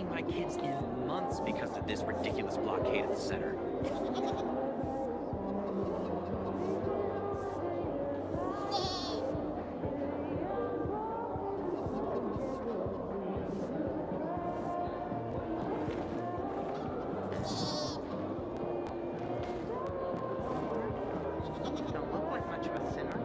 seen my kids in months because of this ridiculous blockade at the center. Don't look like much of a sinner.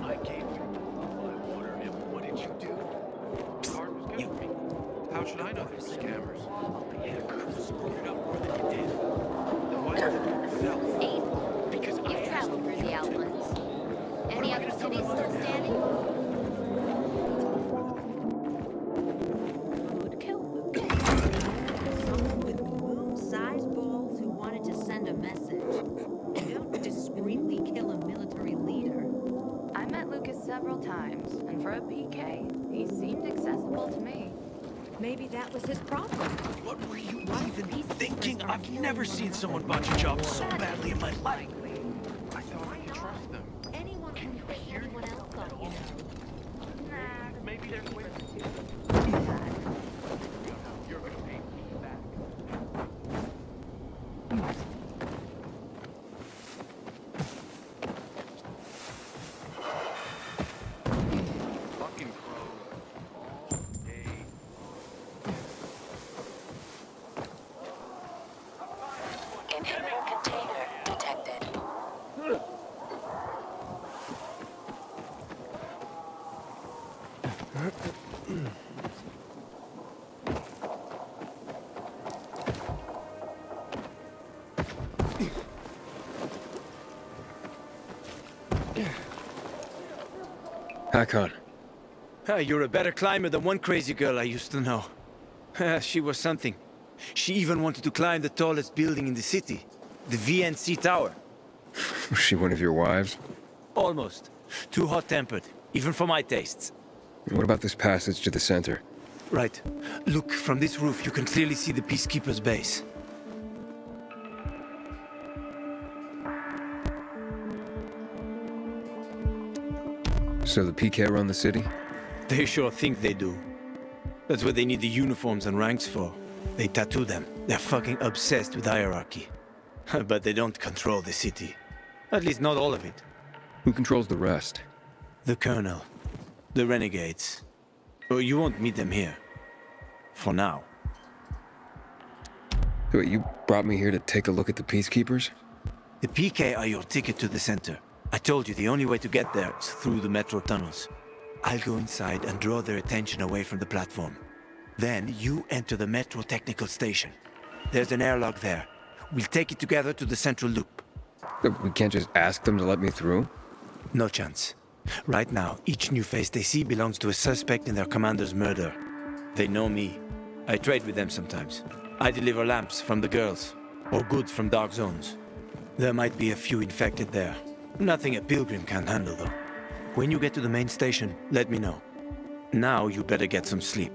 I gave you my water, and what did you do? The card was given to me. How should I know they were scammers? Yeah, you screwed it up more than you did. Then why did you do it yourself? Eight. Because I You've asked traveled through the outlands. Any other cities still standing? Would kill Luke. Someone with moon-sized balls who wanted to send a message. Don't discreetly kill a military leader. I met Lucas several times, and for a PK, he seemed accessible to me. Maybe that was his problem. What were you even thinking? I've never seen someone botch a job so badly in my life. I thought I could trust them. Anyone can play anyone else on, you know. Nah, maybe there's ways to do it. You're gonna pay me back. Fucking crows. All day. Inhibitor container detected. Harran. You're a better climber than one crazy girl I used to know. She was something. She even wanted to climb the tallest building in the city, the VNC Tower. Was she one of your wives? Almost. Too hot-tempered, even for my tastes. What about this passage to the center? Right. Look, from this roof you can clearly see the Peacekeeper's base. So the PK run the city? They sure think they do. That's what they need the uniforms and ranks for. They tattoo them. They're fucking obsessed with hierarchy. But they don't control the city. At least not all of it. Who controls the rest? The Colonel. The Renegades. Oh, you won't meet them here. For now. Wait, you brought me here to take a look at the Peacekeepers? The PK are your ticket to the center. I told you the only way to get there is through the metro tunnels. I'll go inside and draw their attention away from the platform. Then you enter the metro technical station. There's an airlock there. We'll take it together to the central loop. We can't just ask them to let me through? No chance. Right now, each new face they see belongs to a suspect in their commander's murder. They know me. I trade with them sometimes. I deliver lamps from the girls, or goods from dark zones. There might be a few infected there. Nothing a pilgrim can't handle, though. When you get to the main station, let me know. Now you better get some sleep.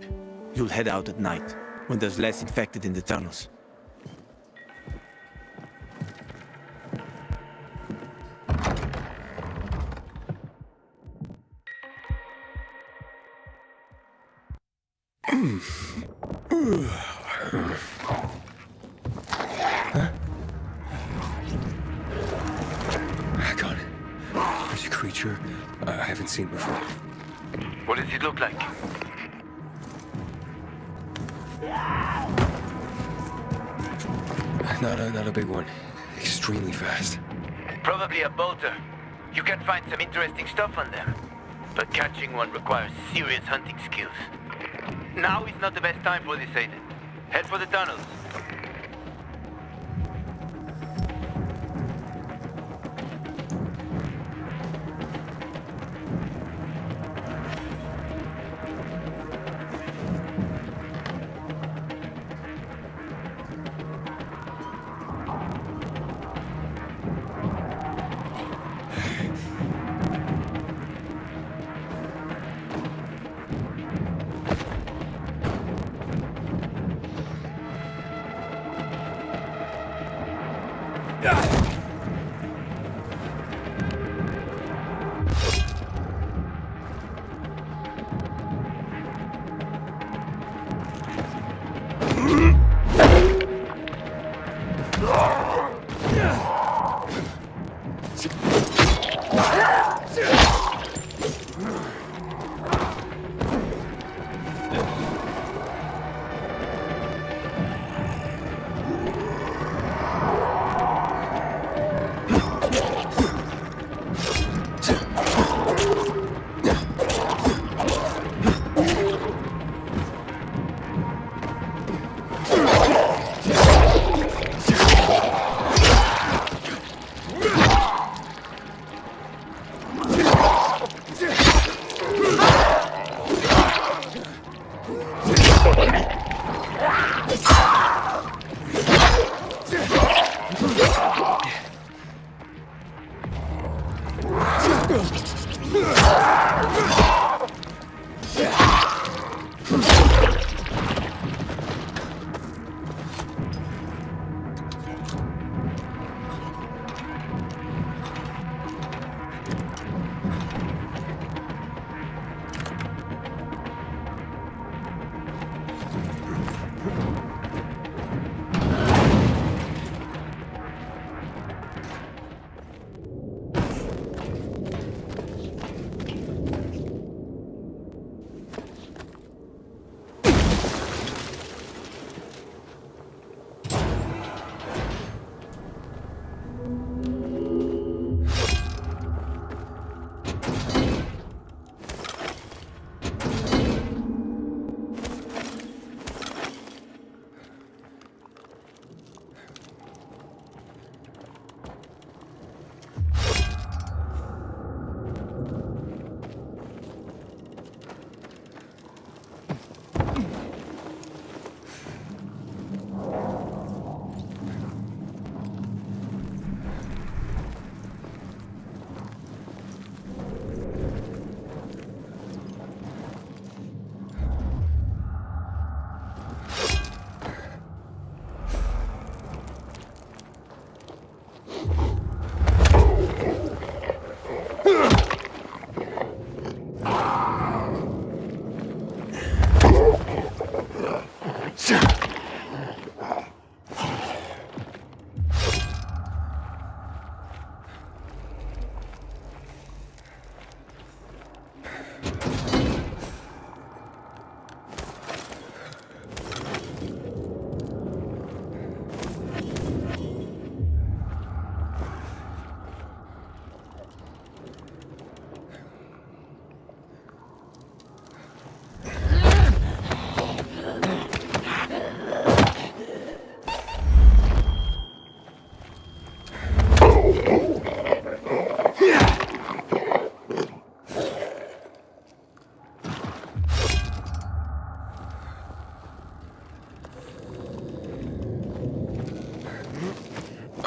You'll head out at night, when there's less infected in the tunnels. Harran. There's a creature I haven't seen before. What does it look like? Not a big one. Extremely fast. Probably a bolter. You can find some interesting stuff on them. But catching one requires serious hunting skills. Now is not the best time for this, Ater. Head for the tunnels.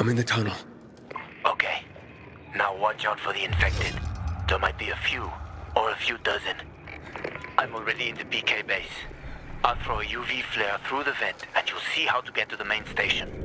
I'm in the tunnel. Okay. Now watch out for the infected. There might be a few, or a few dozen. I'm already in the PK base. I'll throw a UV flare through the vent, and you'll see how to get to the main station.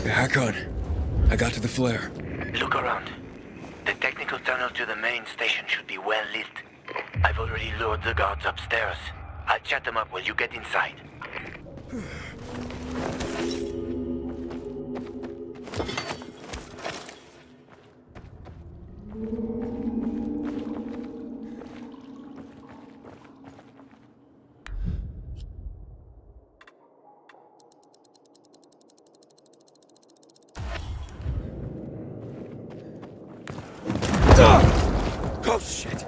Hack on. I got to the flare. Look around. The technical tunnel to the main station should be well lit. I've already lured the guards upstairs. I'll chat them up while you get inside. Oh, shit!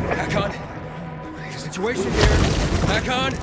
Back on. Situation here. Back on.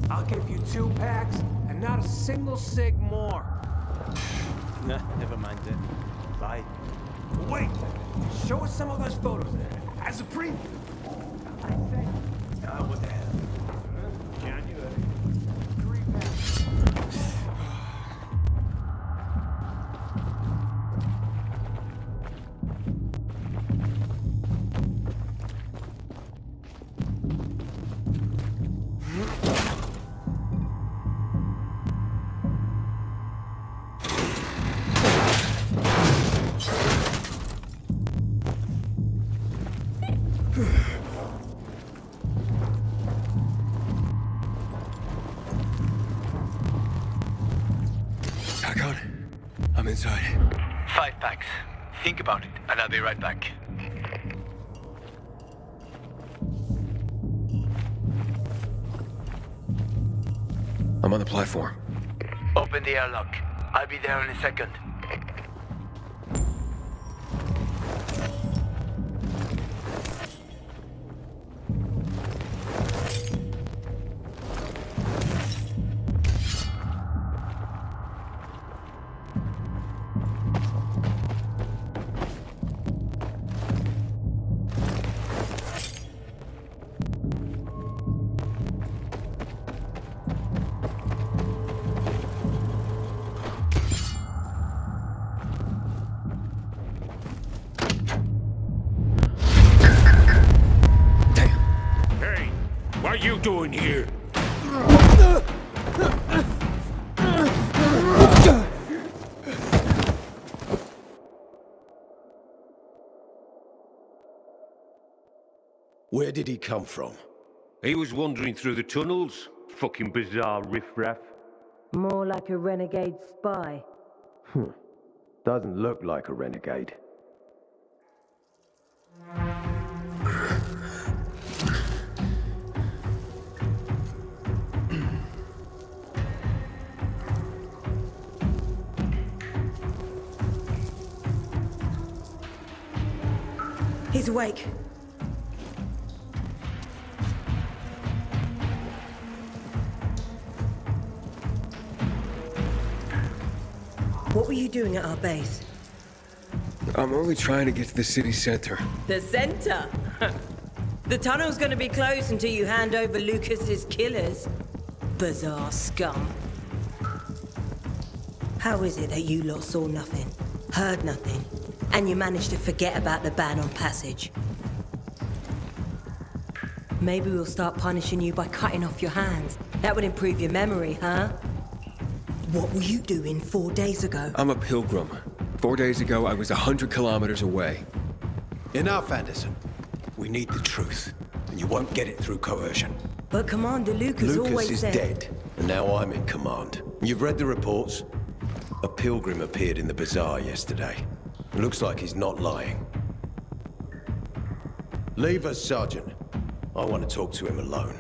I'll give you 2 packs and not a single cig more. Nah, never mind then. Bye. Wait! Show us some of those photos as a preview. I say. What the hell? January. 3 packs. Hack on. I'm inside. 5 packs. Think about it, and I'll be right back. I'm on the platform. Open the airlock. I'll be there in a second. What are you doing here? Where did he come from? He was wandering through the tunnels. Fucking bizarre riffraff. More like a renegade spy. Doesn't look like a renegade. He's awake. What were you doing at our base? I'm only trying to get to the city center. The center? The tunnel's gonna be closed until you hand over Lucas's killers. Bazaar scum. How is it that you lot saw nothing, heard nothing, and you managed to forget about the ban on passage? Maybe we'll start punishing you by cutting off your hands. That would improve your memory, huh? What were you doing 4 days ago? I'm a pilgrim. 4 days ago, I was 100 kilometers away. Enough, Anderson. We need the truth, and you won't get it through coercion. But Commander Lucas always Lucas is said... dead, and now I'm in command. You've read the reports? A pilgrim appeared in the bazaar yesterday. Looks like he's not lying. Leave us, Sergeant. I want to talk to him alone.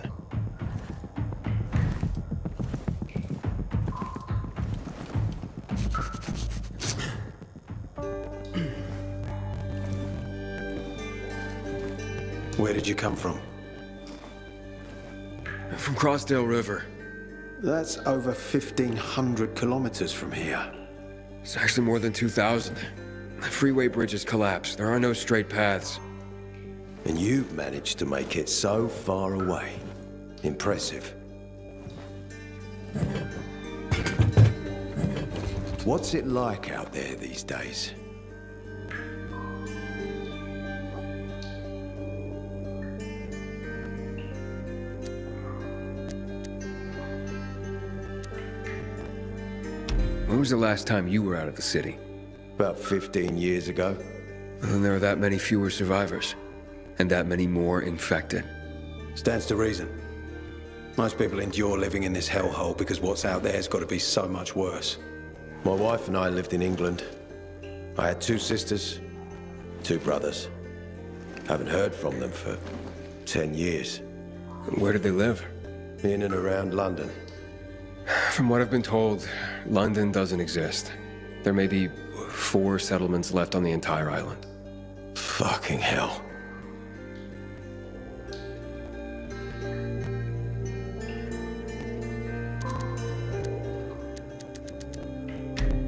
Where did you come from? From Crossdale River. That's over 1,500 kilometers from here. It's actually more than 2,000. The freeway bridges collapsed. There are no straight paths. And you've managed to make it so far away. Impressive. What's it like out there these days? When was the last time you were out of the city? About 15 years ago. Then there are that many fewer survivors. And that many more infected. Stands to reason. Most people endure living in this hellhole because what's out there has got to be so much worse. My wife and I lived in England. I had 2 sisters, 2 brothers. Haven't heard from them for 10 years. Where did they live? In and around London. From what I've been told, London doesn't exist. There may be 4 settlements left on the entire island. Fucking hell.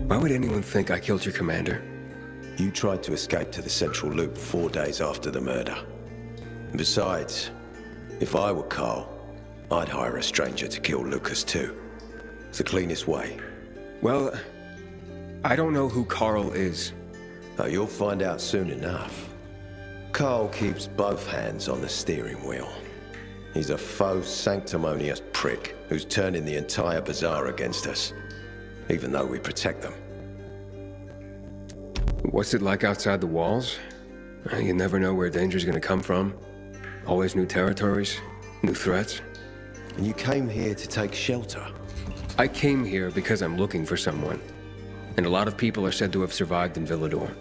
Why would anyone think I killed your commander? You tried to escape to the Central Loop 4 days after the murder. Besides, if I were Carl, I'd hire a stranger to kill Lucas too. It's the cleanest way. Well, I don't know who Carl is. Oh, you'll find out soon enough. Carl keeps both hands on the steering wheel. He's a faux sanctimonious prick who's turning the entire bazaar against us, even though we protect them. What's it like outside the walls? You never know where danger's gonna come from. Always new territories, new threats. And you came here to take shelter. I came here because I'm looking for someone. And a lot of people are said to have survived in Villador.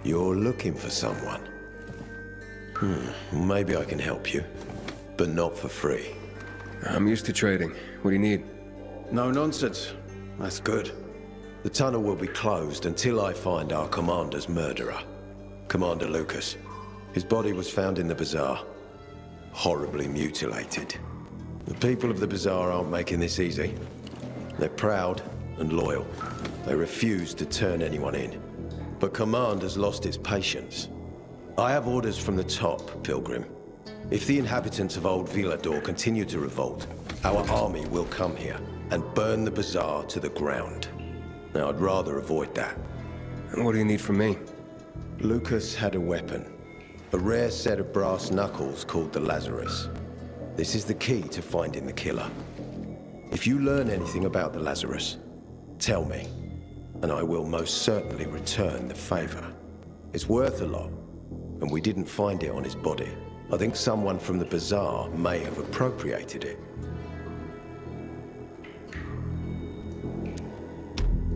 You're looking for someone? Maybe I can help you, but not for free. I'm used to trading. What do you need? No nonsense. That's good. The tunnel will be closed until I find our commander's murderer, Commander Lucas. His body was found in the bazaar, horribly mutilated. The people of the bazaar aren't making this easy. They're proud and loyal. They refuse to turn anyone in. But Command has lost its patience. I have orders from the top, Pilgrim. If the inhabitants of Old Villador continue to revolt, our army will come here and burn the bazaar to the ground. Now, I'd rather avoid that. And what do you need from me? Lucas had a weapon. A rare set of brass knuckles called the Lazarus. This is the key to finding the killer. If you learn anything about the Lazarus, tell me, and I will most certainly return the favor. It's worth a lot, and we didn't find it on his body. I think someone from the bazaar may have appropriated it.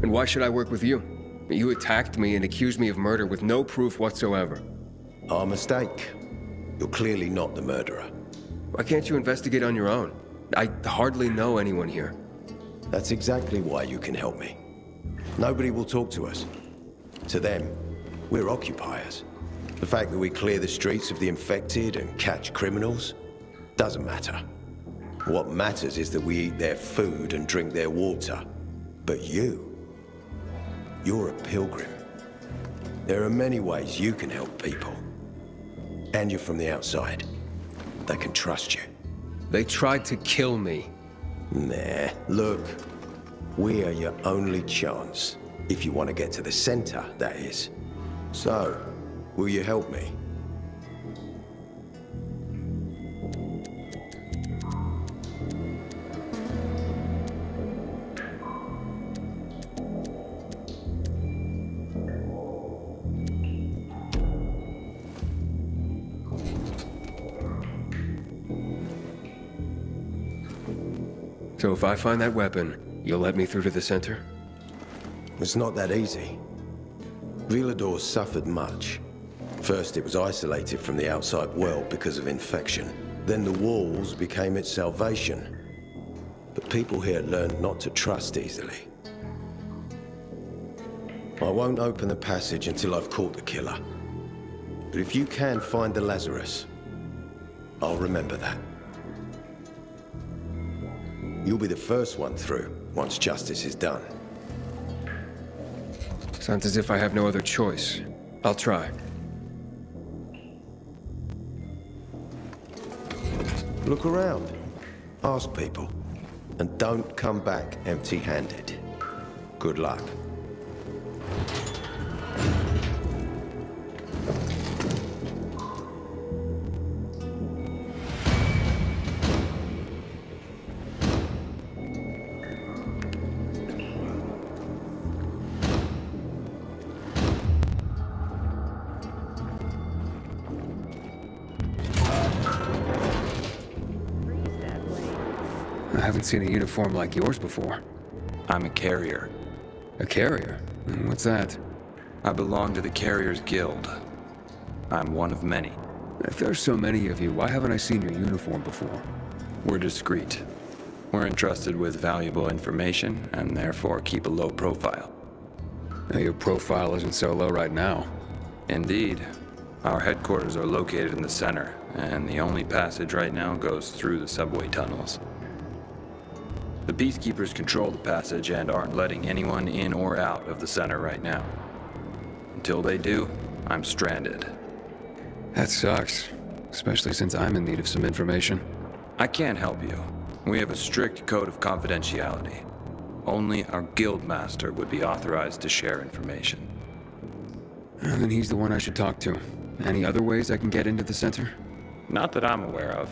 And why should I work with you? You attacked me and accused me of murder with no proof whatsoever. Our mistake. You're clearly not the murderer. Why can't you investigate on your own? I hardly know anyone here. That's exactly why you can help me. Nobody will talk to us. To them, we're occupiers. The fact that we clear the streets of the infected and catch criminals doesn't matter. What matters is that we eat their food and drink their water. But you You're a pilgrim. There are many ways you can help people. And you're from the outside. They can trust you. They tried to kill me. Nah, look. We are your only chance. If you want to get to the center, that is. So, will you help me? So if I find that weapon, you'll let me through to the center? It's not that easy. Wielders suffered much. First, it was isolated from the outside world because of infection. Then the walls became its salvation. But people here learned not to trust easily. I won't open the passage until I've caught the killer. But if you can find the Lazarus, I'll remember that. You'll be the first one through, once justice is done. Sounds as if I have no other choice. I'll try. Look around. Ask people. And don't come back empty-handed. Good luck. I haven't seen a uniform like yours before. I'm a carrier. A carrier? What's that? I belong to the Carriers Guild. I'm one of many. If there's so many of you, why haven't I seen your uniform before? We're discreet. We're entrusted with valuable information, and therefore keep a low profile. Now, your profile isn't so low right now. Indeed. Our headquarters are located in the center, and the only passage right now goes through the subway tunnels. The Peacekeepers control the passage and aren't letting anyone in or out of the center right now. Until they do, I'm stranded. That sucks, especially since I'm in need of some information. I can't help you. We have a strict code of confidentiality. Only our guildmaster would be authorized to share information. And then he's the one I should talk to. Any other ways I can get into the center? Not that I'm aware of.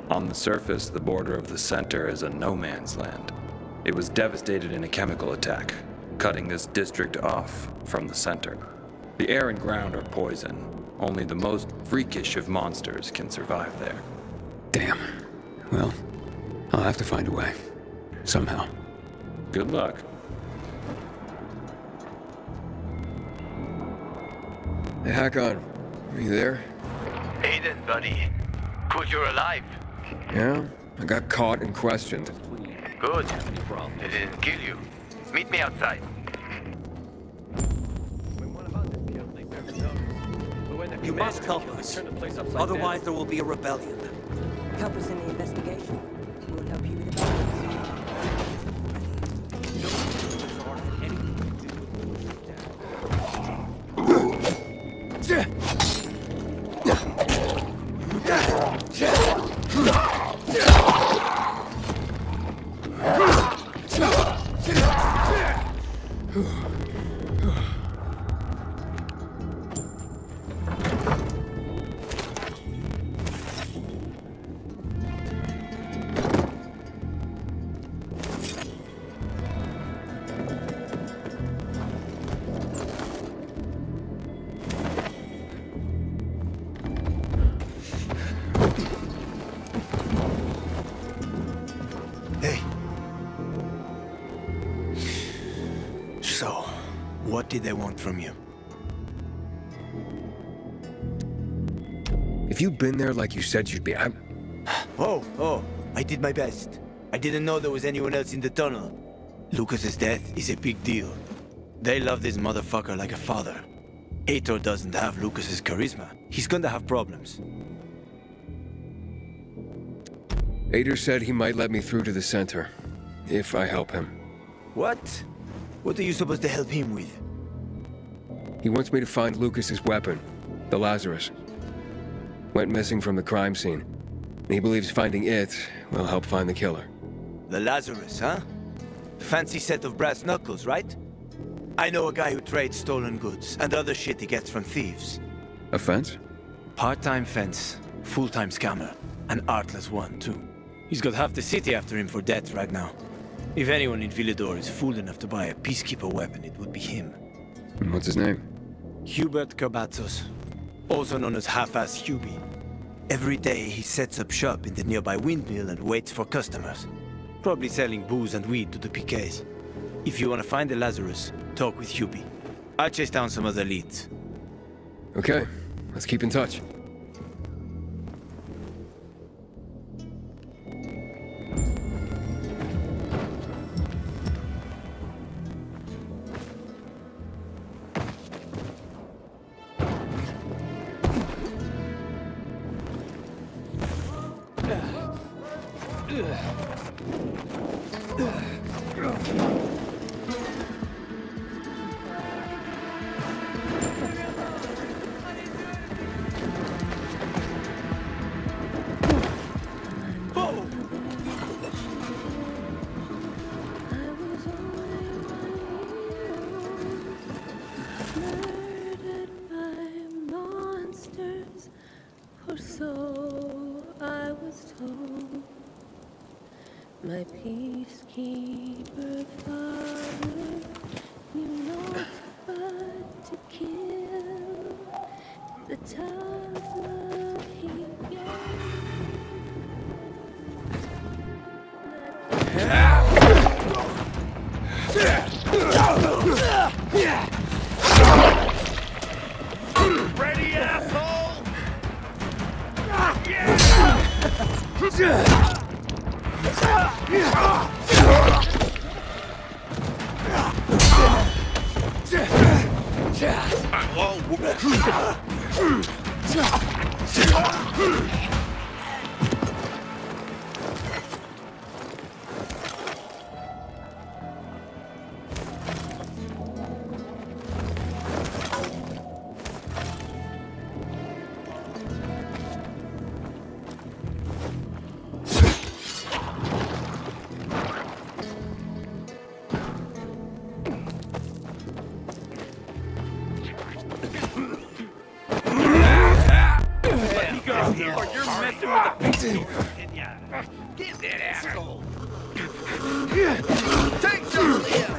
On the surface, the border of the center is a no-man's land. It was devastated in a chemical attack, cutting this district off from the center. The air and ground are poison. Only the most freakish of monsters can survive there. Damn. Well, I'll have to find a way. Somehow. Good luck. Hey, Harran. Are you there? Aiden, buddy. Good you're alive. Yeah? I got caught and questioned. Good. They didn't kill you. Meet me outside. You must help us. Otherwise, there will be a rebellion. Help us in the investigation. We'll help you with the balance. What did they want from you? If you'd been there like you said you'd be, Oh, I did my best. I didn't know there was anyone else in the tunnel. Lucas's death is a big deal. They love this motherfucker like a father. Ater doesn't have Lucas's charisma. He's gonna have problems. Ater said he might let me through to the center, if I help him. What? What are you supposed to help him with? He wants me to find Lucas's weapon, the Lazarus. Went missing from the crime scene. He believes finding it will help find the killer. The Lazarus, huh? Fancy set of brass knuckles, right? I know a guy who trades stolen goods and other shit he gets from thieves. A fence? Part-time fence, full-time scammer. An artless one, too. He's got half the city after him for debt right now. If anyone in Villador is fool enough to buy a peacekeeper weapon, it would be him. And what's his name? Hubert Kerbatzos, also known as Half-Ass Hubie. Every day he sets up shop in the nearby windmill and waits for customers. Probably selling booze and weed to the PKs. If you want to find the Lazarus, talk with Hubie. I'll chase down some other leads. Okay, let's keep in touch. My peacekeeper father knew not but to kill the tough love he gave. Ready, asshole? Get that asshole! Take some of this!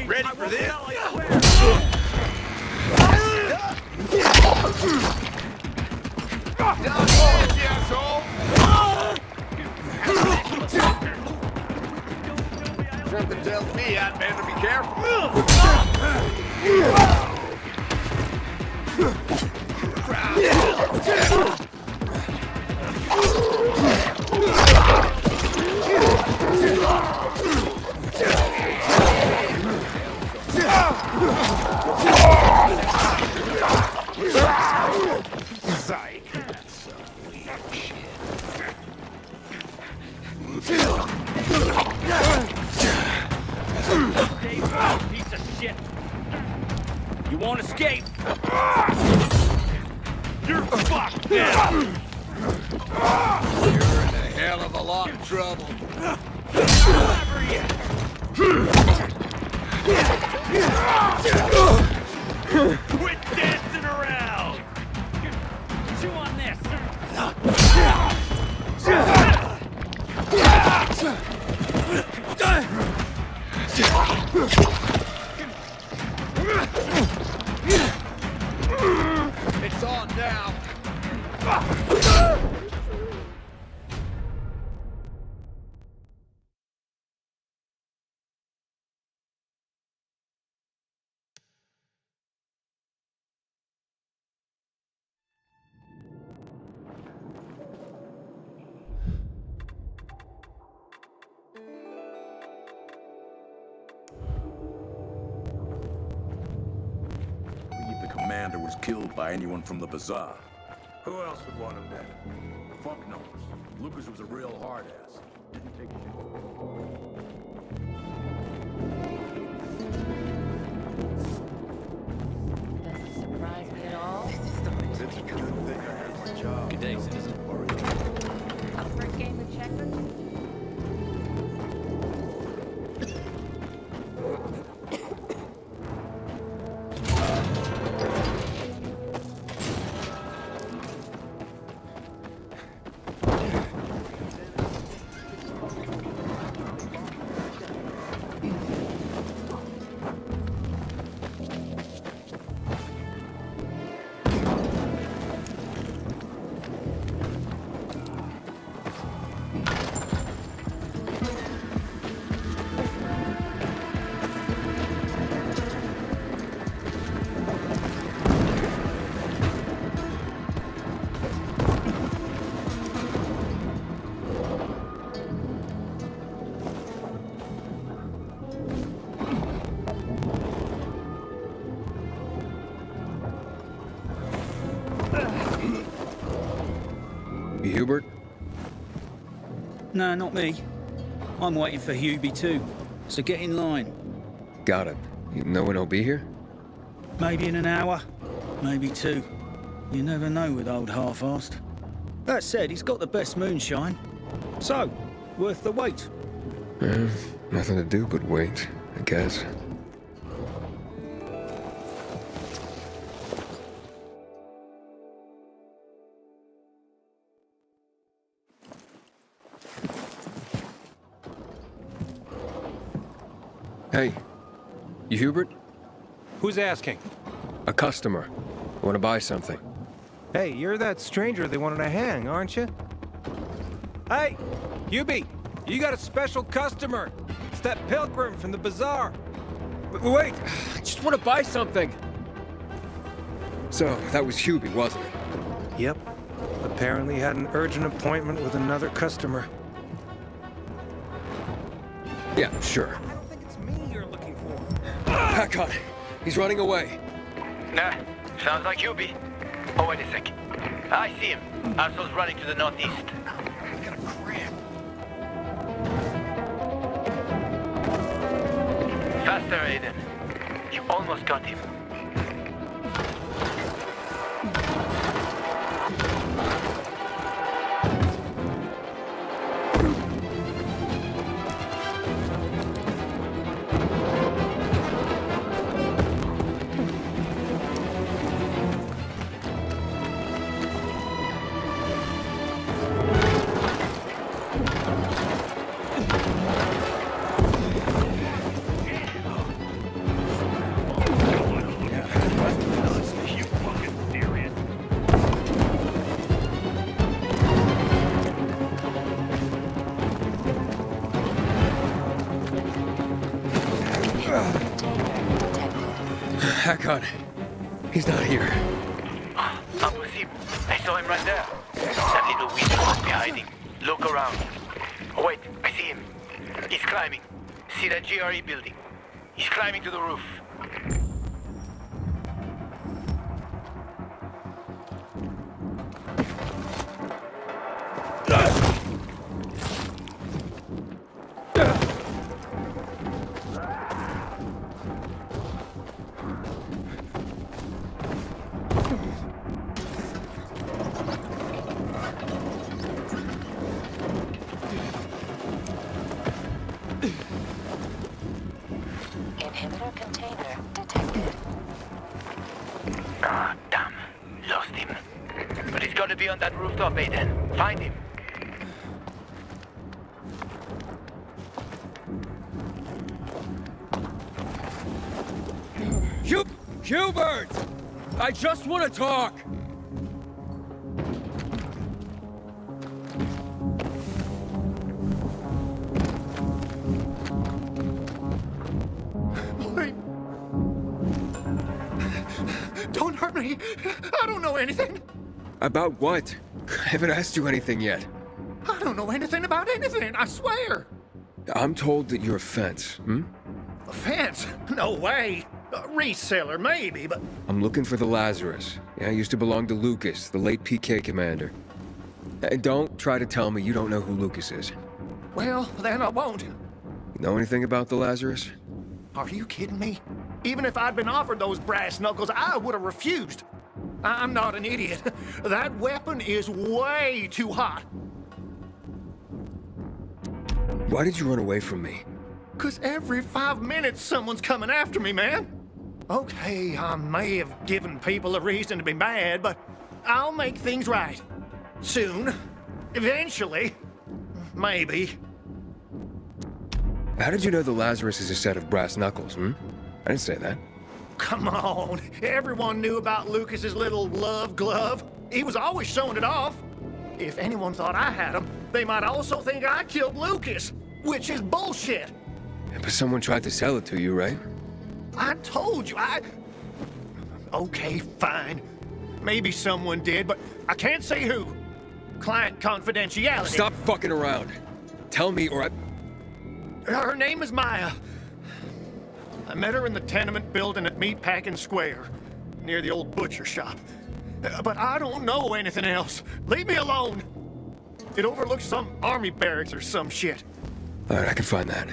Ready for this? Something tells me I'd better be careful. Psych. Some weird shit. Piece of shit. You won't escape. You're fucked now. You're in a hell of a lot of trouble. Quit dancing around. Chew on this. It's on now. The commander was killed by anyone from the bazaar. Who else would want him dead? Fuck knows. Lucas was a real hard ass. Doesn't surprise me at all. It's a good thing I have my job. Good day, citizen. Up for a game of checkers? Hubert? No, not me. I'm waiting for Hubie too, so get in line. Got it. No one will be here? Maybe in an hour, maybe two. You never know with old half-assed. That said, he's got the best moonshine. So, worth the wait. Nothing to do but wait, I guess. Hey, you Hubert? Who's asking? A customer. I want to buy something. Hey, you're that stranger they wanted to hang, aren't you? Hey, Hubie, you got a special customer. It's that pilgrim from the bazaar. Wait, I just want to buy something. So, that was Hubie, wasn't it? Yep. Apparently had an urgent appointment with another customer. Yeah, sure. I don't think it's me you're looking for. Hack on. He's running away. Nah, sounds like Hubie. Oh, wait a sec. I see him. Arsehole's running to the northeast. I got a cramp. Faster, Aiden. You almost got him. Hack on. He's not here. Impossible. I saw him right there. That little witch must be hiding. Look around. Oh, wait, I see him. He's climbing. See that GRE building? He's climbing to the roof. Inhibitor container detected. Ah, damn. Lost him. But he's got to be on that rooftop, Aiden. Find him. Hubert! I just want to talk! Wait. Don't hurt me. I don't know anything. About what? I haven't asked you anything yet. I don't know anything about anything, I swear. I'm told that you're a fence, A fence? No way. A reseller, maybe, but... I'm looking for the Lazarus. Yeah, I used to belong to Lucas, the late PK commander. And don't try to tell me you don't know who Lucas is. Well, then I won't. You know anything about the Lazarus? Are you kidding me? Even if I'd been offered those brass knuckles, I would have refused. I'm not an idiot. That weapon is way too hot. Why did you run away from me? 'Cause every 5 minutes someone's coming after me, man. Okay, I may have given people a reason to be mad, but I'll make things right. Soon. Eventually. Maybe. How did you know the Lazarus is a set of brass knuckles, I didn't say that. Come on. Everyone knew about Lucas's little love glove. He was always showing it off. If anyone thought I had him, they might also think I killed Lucas, which is bullshit. But someone tried to sell it to you, right? I told you, Okay, fine. Maybe someone did, but I can't say who. Client confidentiality. Stop fucking around. Tell me or I... Her name is Maya. I met her in the tenement building at Meatpacking Square, near the old butcher shop. But I don't know anything else. Leave me alone. It overlooks some army barracks or some shit. All right, I can find that.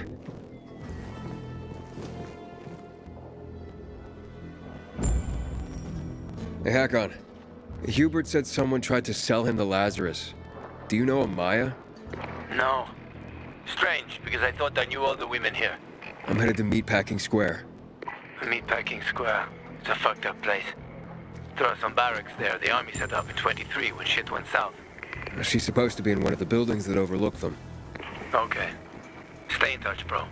Hey, Harran. Hubert said someone tried to sell him the Lazarus. Do you know a Maya? No. Strange, because I thought I knew all the women here. I'm headed to Meatpacking Square. Meatpacking Square. It's a fucked up place. There are some barracks there the army set up in 23 when shit went south. She's supposed to be in one of the buildings that overlook them. Okay. Stay in touch, bro.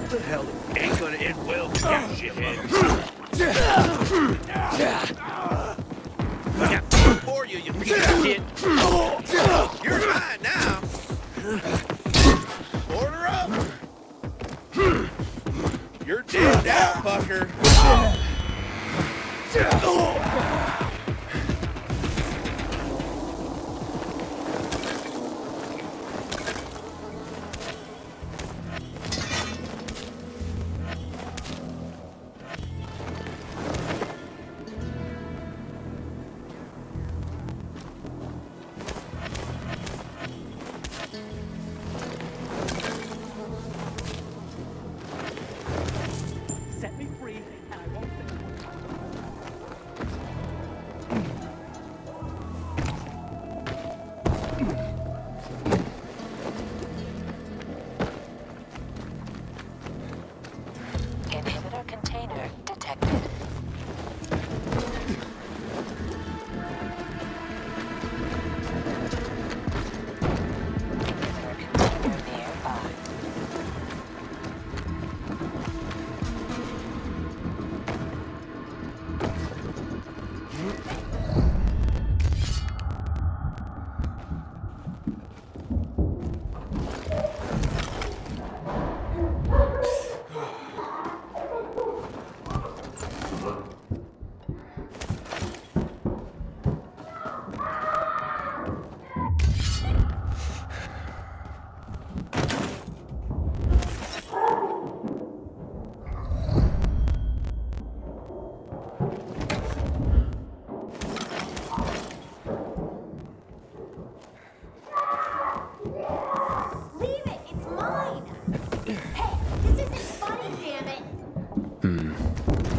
The hell ain't gonna end well, you shithead. I got food for you, you piece of shit. You're mine now. Order up. You're dead now, fucker. Set me free, and I won't Inhibitor container detected.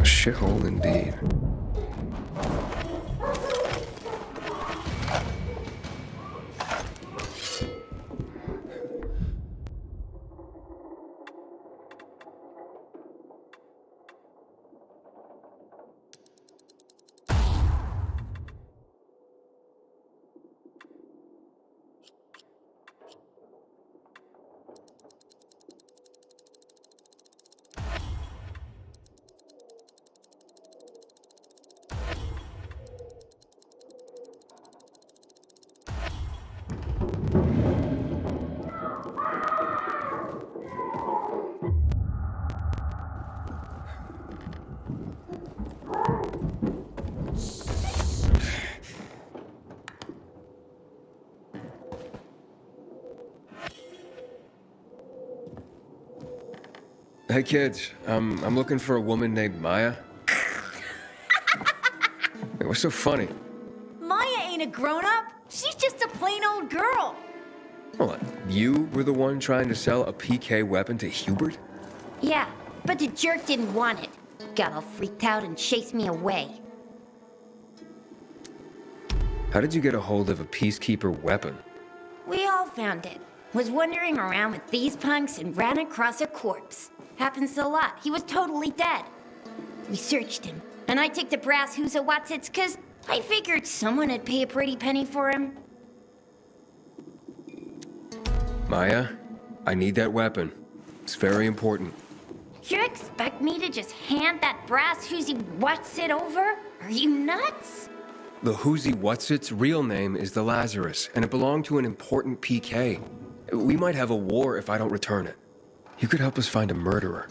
Shithole indeed. Hey kids, I'm looking for a woman named Maya. Hey, what's so funny? Maya ain't a grown-up. She's just a plain old girl. Hold on, you were the one trying to sell a PK weapon to Hubert? Yeah, but the jerk didn't want it. Got all freaked out and chased me away. How did you get a hold of a peacekeeper weapon? We all found it. Was wandering around with these punks and ran across a corpse. Happens a lot. He was totally dead. We searched him, and I took the brass who's a Watsits, 'cause I figured someone would pay a pretty penny for him. Maya, I need that weapon. It's very important. You expect me to just hand that brass who's what's it over? Are you nuts? The Whoozy Whatsit's real name is the Lazarus, and it belonged to an important PK. We might have a war if I don't return it. You could help us find a murderer.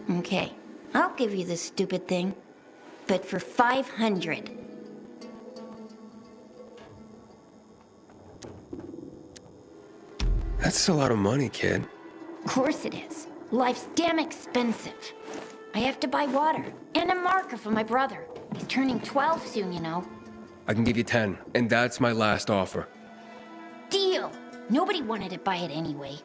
Okay, I'll give you this stupid thing, but for 500. That's a lot of money, kid. Of course it is. Life's damn expensive. I have to buy water and a marker for my brother. He's turning 12 soon, you know. I can give you 10, and that's my last offer. Deal! Nobody wanted to buy it anyway.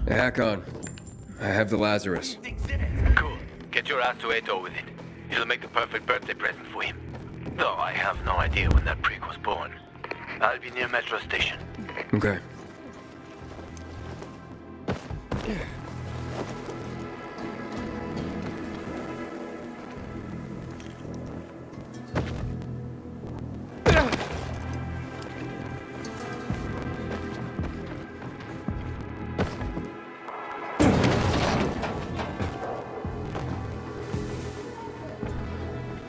Hack on. I have the Lazarus. Cool. Get your ass to Ater with it. It'll make the perfect birthday present for him. Though I have no idea when that prick was born. I'll be near Metro Station. Okay.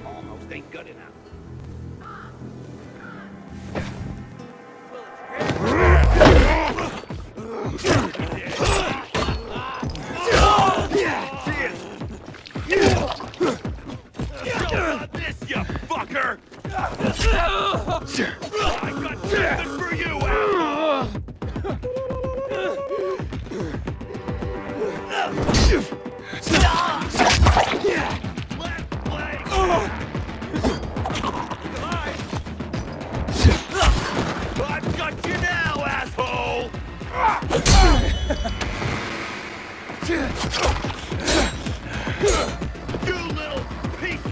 Almost ain't good enough. This, you fucker! I got something for you, asshole! I've got you now, asshole! You little piece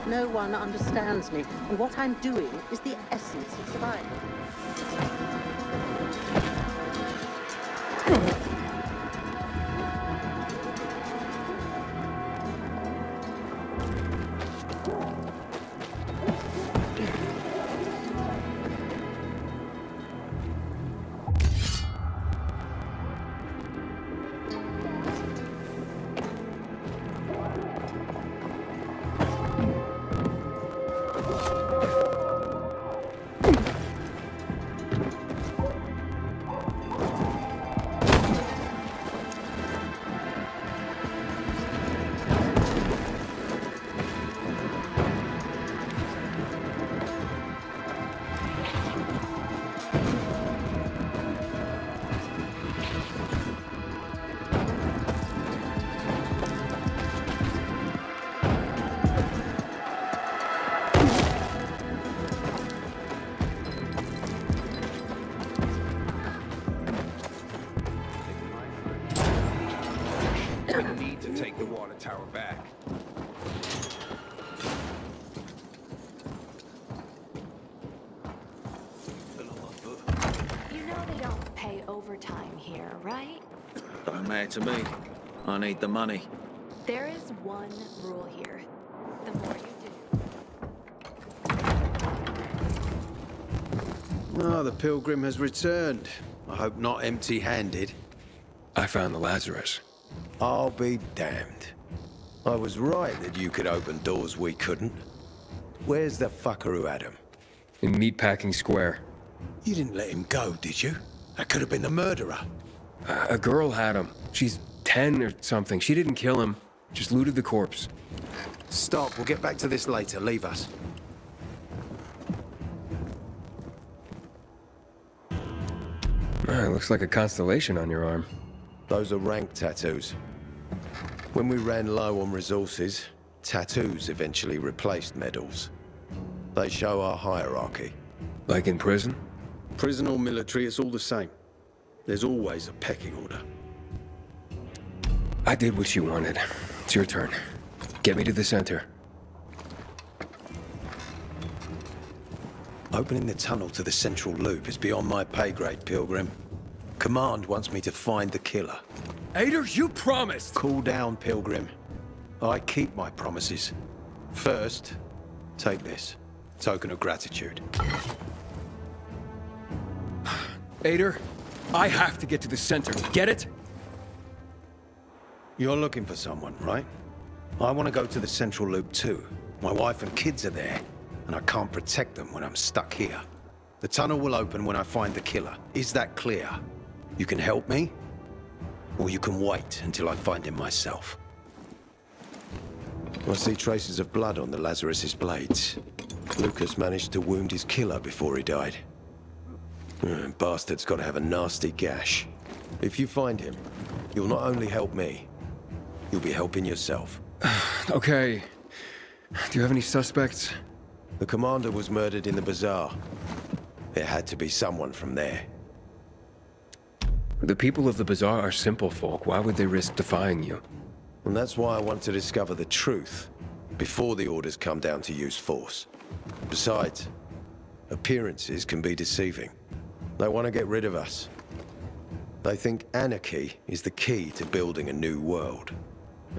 No one understands me, and what I'm doing is the essence of survival. Don't matter to me. I need the money. There is one rule here. The more you do. Oh, the pilgrim has returned. I hope not empty-handed. I found the Lazarus. I'll be damned. I was right that you could open doors we couldn't. Where's the fucker who had him? In Meatpacking Square. You didn't let him go, did you? That could have been the murderer. A girl had him. She's 10 or something. She didn't kill him. Just looted the corpse. Stop. We'll get back to this later. Leave us. Looks like a constellation on your arm. Those are rank tattoos. When we ran low on resources, tattoos eventually replaced medals. They show our hierarchy. Like in prison? Prison or military, it's all the same. There's always a pecking order. I did what you wanted. It's your turn. Get me to the center. Opening the tunnel to the central loop is beyond my pay grade, Pilgrim. Command wants me to find the killer. Ater, you promised! Cool down, Pilgrim. I keep my promises. First, take this. Token of gratitude. Ater, I have to get to the center. Get it? You're looking for someone, right? I want to go to the central loop too. My wife and kids are there, and I can't protect them when I'm stuck here. The tunnel will open when I find the killer. Is that clear? You can help me, or you can wait until I find him myself. I see traces of blood on the Lazarus's blades. Lucas managed to wound his killer before he died. Bastard's got to have a nasty gash. If you find him, you'll not only help me, you'll be helping yourself. Okay. Do you have any suspects? The commander was murdered in the bazaar. It had to be someone from there. The people of the bazaar are simple folk. Why would they risk defying you? And that's why I want to discover the truth before the orders come down to use force. Besides, appearances can be deceiving. They want to get rid of us. They think anarchy is the key to building a new world.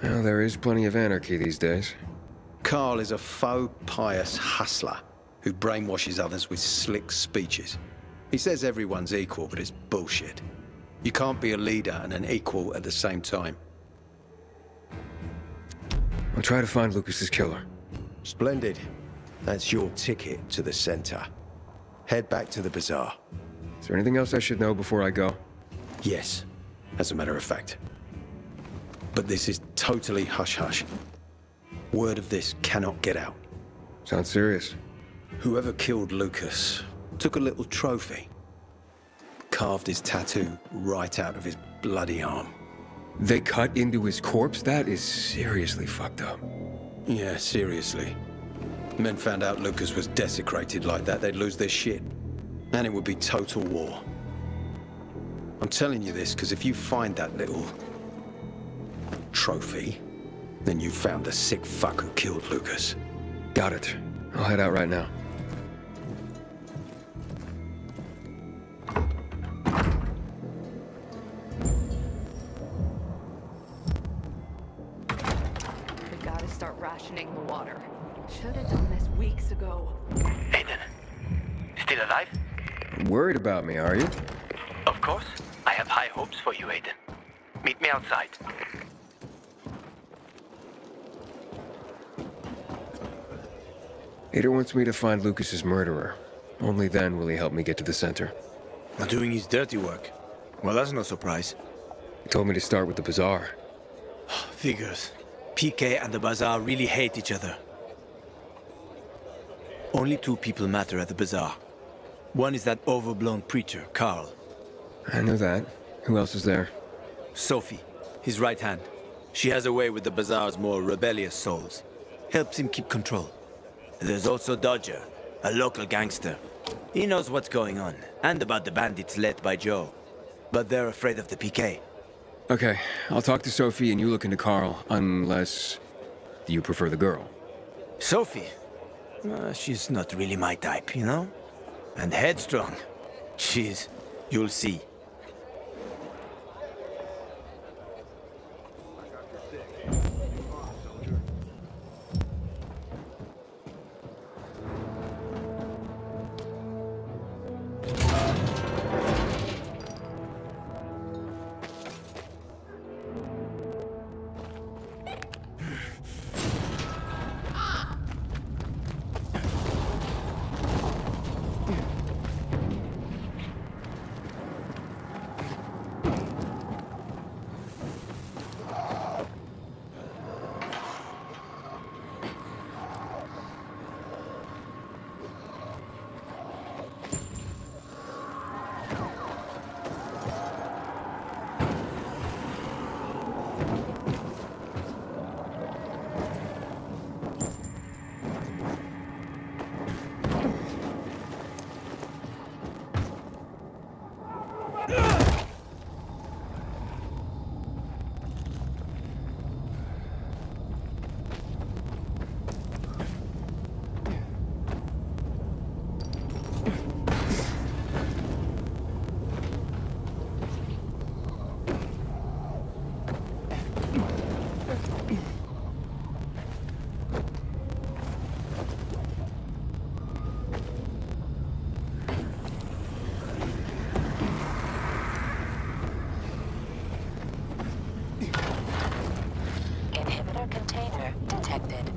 Well, there is plenty of anarchy these days. Carl is a faux pious hustler who brainwashes others with slick speeches. He says everyone's equal, but it's bullshit. You can't be a leader and an equal at the same time. I'll try to find Lucas's killer. Splendid. That's your ticket to the center. Head back to the bazaar. Is there anything else I should know before I go? Yes, as a matter of fact. But this is totally hush-hush. Word of this cannot get out. Sounds serious. Whoever killed Lucas took a little trophy. Carved his tattoo right out of his bloody arm. They cut into his corpse? That is seriously fucked up. Yeah, seriously. Men found out Lucas was desecrated like that, they'd lose their shit. And it would be total war. I'm telling you this because if you find that little trophy, then you found the sick fuck who killed Lucas. Got it. I'll head out right now. We gotta start rationing the water. Should have done this weeks ago. Aiden, still alive? Worried about me, are you? Of course. I have high hopes for you, Aiden. Meet me outside. Ater wants me to find Lucas's murderer. Only then will he help me get to the center. Not doing his dirty work. Well, that's no surprise. He told me to start with the bazaar. Figures. PK and the bazaar really hate each other. Only two people matter at the bazaar. One is that overblown preacher, Carl. I know that. Who else is there? Sophie, his right hand. She has a way with the bazaar's more rebellious souls. Helps him keep control. There's also Dodger, a local gangster. He knows what's going on, and about the bandits led by Joe. But they're afraid of the PK. Okay, I'll talk to Sophie and you look into Carl, unless you prefer the girl. Sophie? She's not really my type, you know? And headstrong. You'll see. Inhibitor container detected.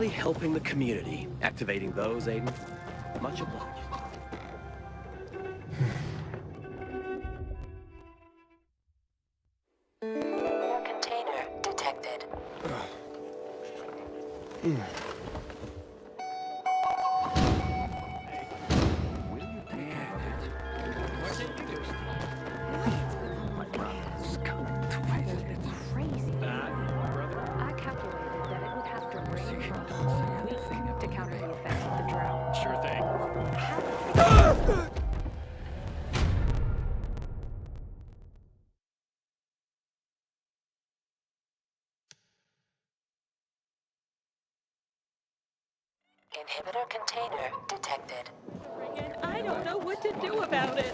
Helping the community. Activating those, Aiden. Much obliged. Container detected. Sure thing. Inhibitor container detected. I don't know what to do about it.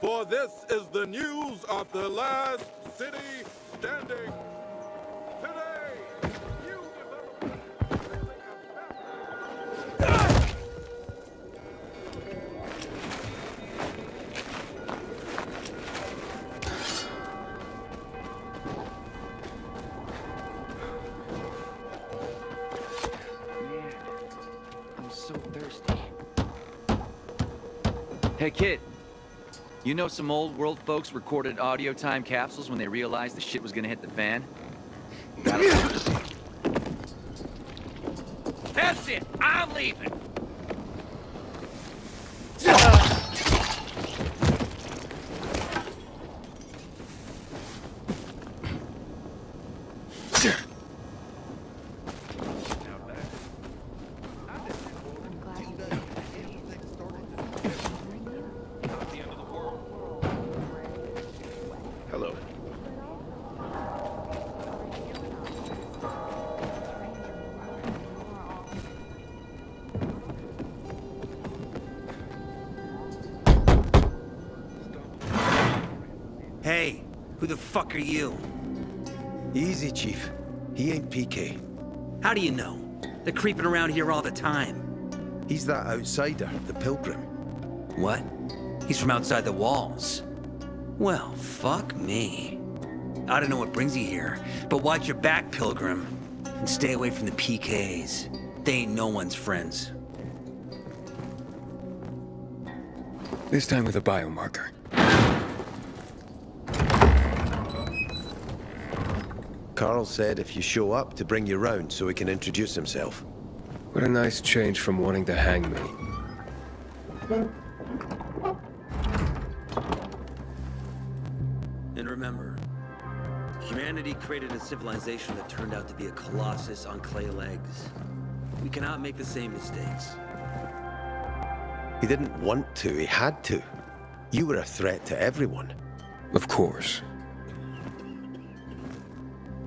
For this is the news of the last city standing. Today, new I'm so thirsty. Hey, kid. You know some old world folks recorded audio time capsules when they realized the shit was gonna hit the fan? That's it! I'm leaving! Hey, who the fuck are you? Easy, Chief. He ain't PK. How do you know? They're creeping around here all the time. He's that outsider, the Pilgrim. What? He's from outside the walls. Well, fuck me. I don't know what brings you here, but watch your back, Pilgrim. And stay away from the PKs. They ain't no one's friends. This time with a biomarker. Carl said if you show up to bring you round so he can introduce himself. What a nice change from wanting to hang me. And remember, humanity created a civilization that turned out to be a colossus on clay legs. We cannot make the same mistakes. He didn't want to, he had to. You were a threat to everyone. Of course.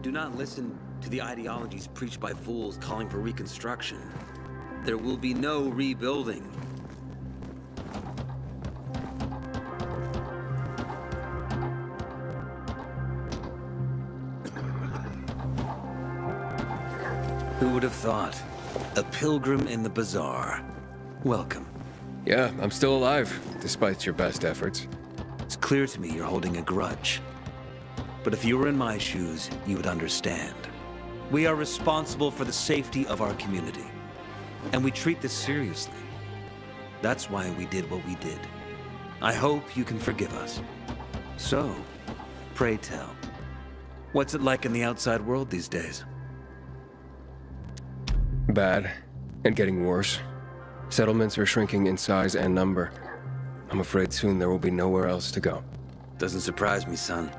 Do not listen to the ideologies preached by fools calling for reconstruction. There will be no rebuilding. Who would have thought? A pilgrim in the bazaar. Welcome. Yeah, I'm still alive, despite your best efforts. It's clear to me you're holding a grudge. But if you were in my shoes, you would understand. We are responsible for the safety of our community. And we treat this seriously. That's why we did what we did. I hope you can forgive us. So, pray tell, what's it like in the outside world these days? Bad, and getting worse. Settlements are shrinking in size and number. I'm afraid soon there will be nowhere else to go. Doesn't surprise me, son.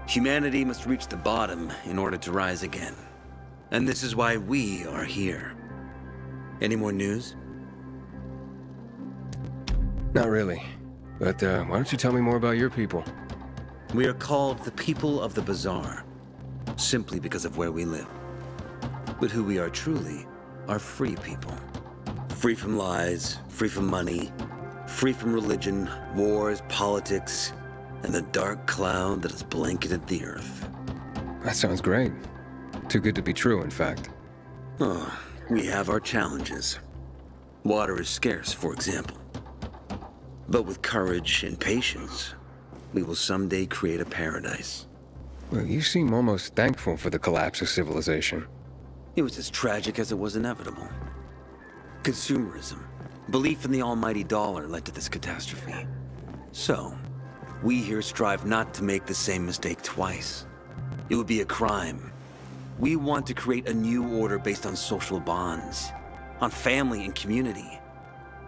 Humanity must reach the bottom in order to rise again. And this is why we are here. Any more news? Not really. But why don't you tell me more about your people? We are called the people of the bazaar, simply because of where we live. But who we are truly are free people. Free from lies, free from money, free from religion, wars, politics, and the dark cloud that has blanketed the earth. That sounds great. Too good to be true, in fact. Oh, we have our challenges. Water is scarce, for example. But with courage and patience, we will someday create a paradise. Well, you seem almost thankful for the collapse of civilization. It was as tragic as it was inevitable. Consumerism, Belief in the almighty dollar led to this catastrophe. So, we here strive not to make the same mistake twice. It would be a crime. We want to create a new order based on social bonds, on family and community.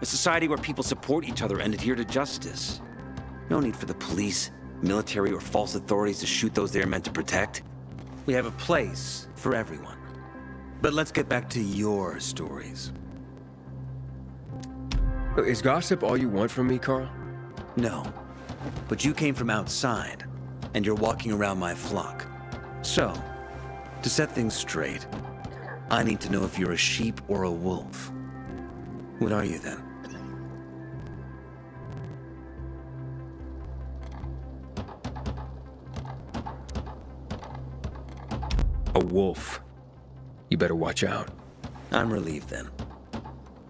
A society where people support each other and adhere to justice. No need for the police, military, or false authorities to shoot those they are meant to protect. We have a place for everyone. But let's get back to your stories. Is gossip all you want from me, Carl? No. But you came from outside, and you're walking around my flock. So, to set things straight, I need to know if you're a sheep or a wolf. What are you then? A wolf. You better watch out. I'm relieved then.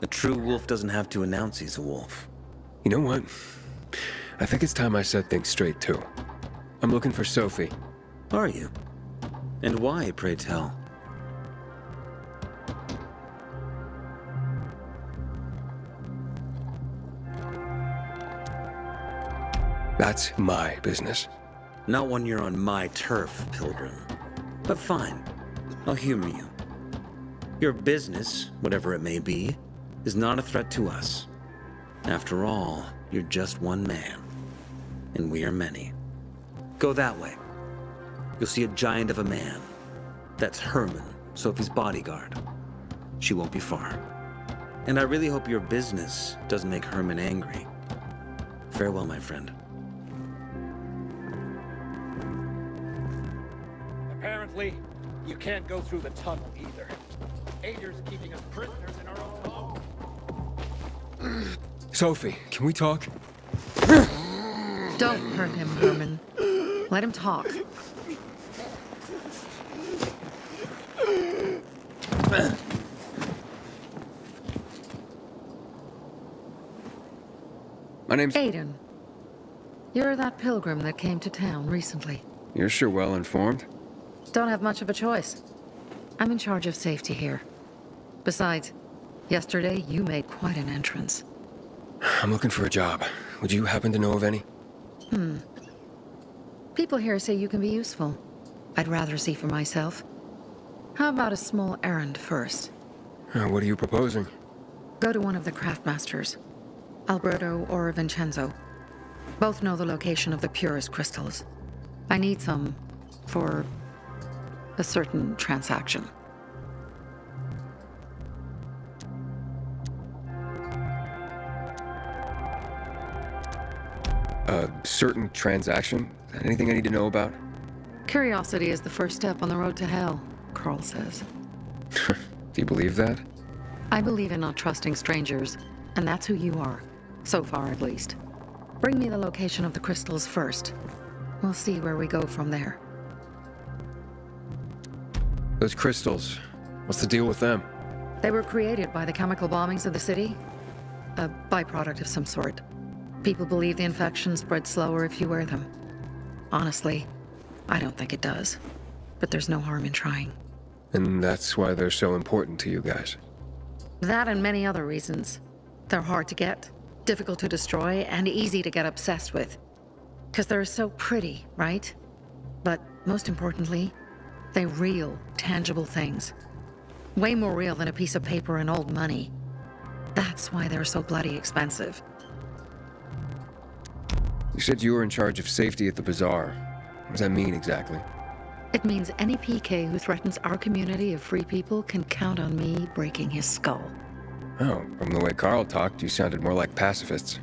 A true wolf doesn't have to announce he's a wolf. You know what? I think it's time I set things straight too. I'm looking for Sophie. Are you? And why, pray tell? That's my business. Not when you're on my turf, Pilgrim. But fine, I'll humor you. Your business, whatever it may be, is not a threat to us. After all, you're just one man, and we are many. Go that way. You'll see a giant of a man. That's Herman, Sophie's bodyguard. She won't be far. And I really hope your business doesn't make Herman angry. Farewell, my friend. Apparently, you can't go through the tunnel either. Ater's keeping us prisoners in our own home. Sophie, can we talk? Don't hurt him, Herman. Let him talk. My name's... Aiden. You're that pilgrim that came to town recently. You're sure well informed. Don't have much of a choice. I'm in charge of safety here. Besides, yesterday you made quite an entrance. I'm looking for a job. Would you happen to know of any? People here say you can be useful. I'd rather see for myself. How about a small errand first? What are you proposing? Go to one of the craftmasters. Alberto or Vincenzo. Both know the location of the purest crystals. I need some for a certain transaction. A certain transaction? Anything I need to know about? Curiosity is the first step on the road to hell, Carl says. Do you believe that? I believe in not trusting strangers, and that's who you are. So far, at least. Bring me the location of the crystals first. We'll see where we go from there. Those crystals, what's the deal with them? They were created by the chemical bombings of the city. A byproduct of some sort. People believe the infection spreads slower if you wear them. Honestly, I don't think it does. But there's no harm in trying. And that's why they're so important to you guys. That and many other reasons. They're hard to get, difficult to destroy, and easy to get obsessed with. Because they're so pretty, right? But most importantly, they're real, tangible things. Way more real than a piece of paper and old money. That's why they're so bloody expensive. You said you were in charge of safety at the bazaar. What does that mean exactly? It means any PK who threatens our community of free people can count on me breaking his skull. Oh, from the way Carl talked, you sounded more like pacifists.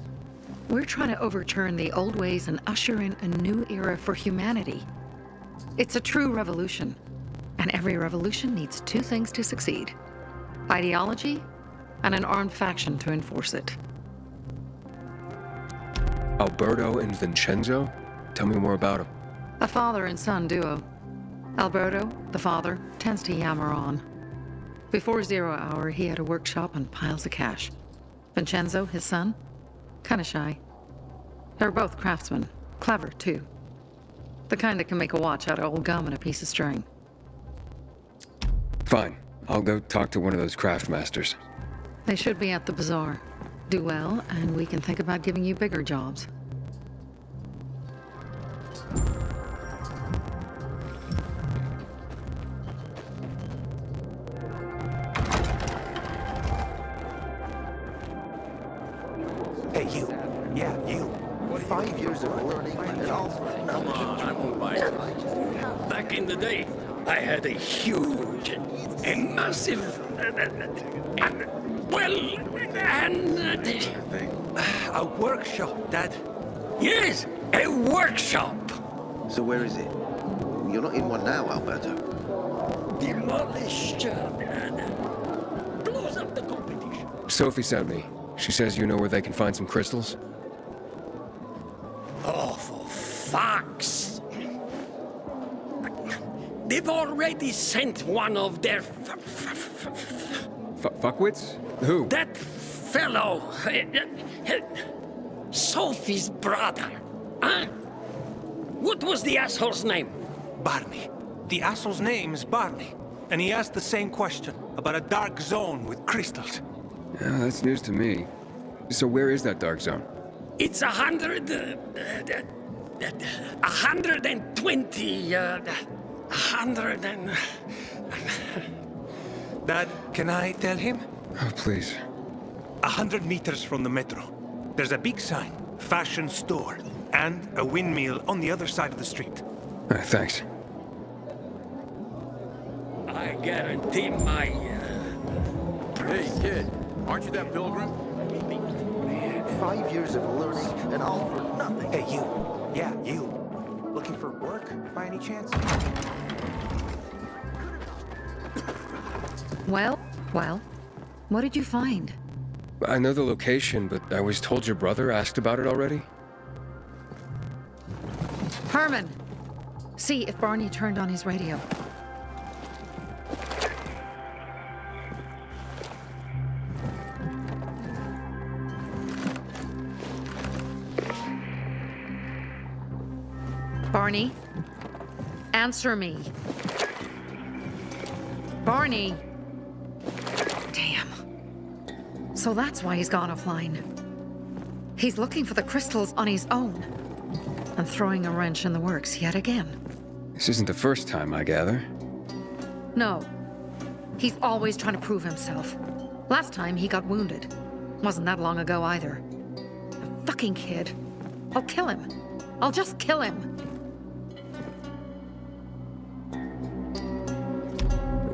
We're trying to overturn the old ways and usher in a new era for humanity. It's a true revolution. And every revolution needs two things to succeed. Ideology and an armed faction to enforce it. Alberto and Vincenzo? Tell me more about them. A father and son duo. Alberto, the father, tends to yammer on. Before 0 hour, he had a workshop and piles of cash. Vincenzo, his son, kinda shy. They're both craftsmen, clever too. The kind that can make a watch out of old gum and a piece of string. Fine. I'll go talk to one of those craft masters. They should be at the bazaar. Do well, and we can think about giving you bigger jobs. Hey, you. Yeah, you. 5 years of learning and all for nothing. Come on, I won't bite. Back in the day, I had a huge, a massive, A workshop, Dad. Yes, a workshop. So where is it? You're not in one now, Alberto. Demolished, blows up the competition. Sophie sent me. She says you know where they can find some crystals? Oh, for fuck's... They've already sent one of their... Fuckwits? Who? That fellow... Sophie's brother. Huh? What was the asshole's name? Barney. The asshole's name is Barney. And he asked the same question about a dark zone with crystals. Yeah, that's news to me. So where is that dark zone? It's 120... 100 and... Dad, can I tell him? Oh, please. 100 meters from the metro. There's a big sign, fashion store, and a windmill on the other side of the street. Thanks. I guarantee my... Hey, kid, aren't you that pilgrim? 5 years of learning and all for nothing. Hey, you. Yeah, you. Looking for work, by any chance? Well, what did you find? I know the location, but I was told your brother asked about it already. Herman! See if Barney turned on his radio. Barney? Answer me. Barney! Damn. So that's why he's gone offline. He's looking for the crystals on his own. And throwing a wrench in the works yet again. This isn't the first time, I gather. No. He's always trying to prove himself. Last time he got wounded. Wasn't that long ago either. A fucking kid. I'll kill him. I'll just kill him.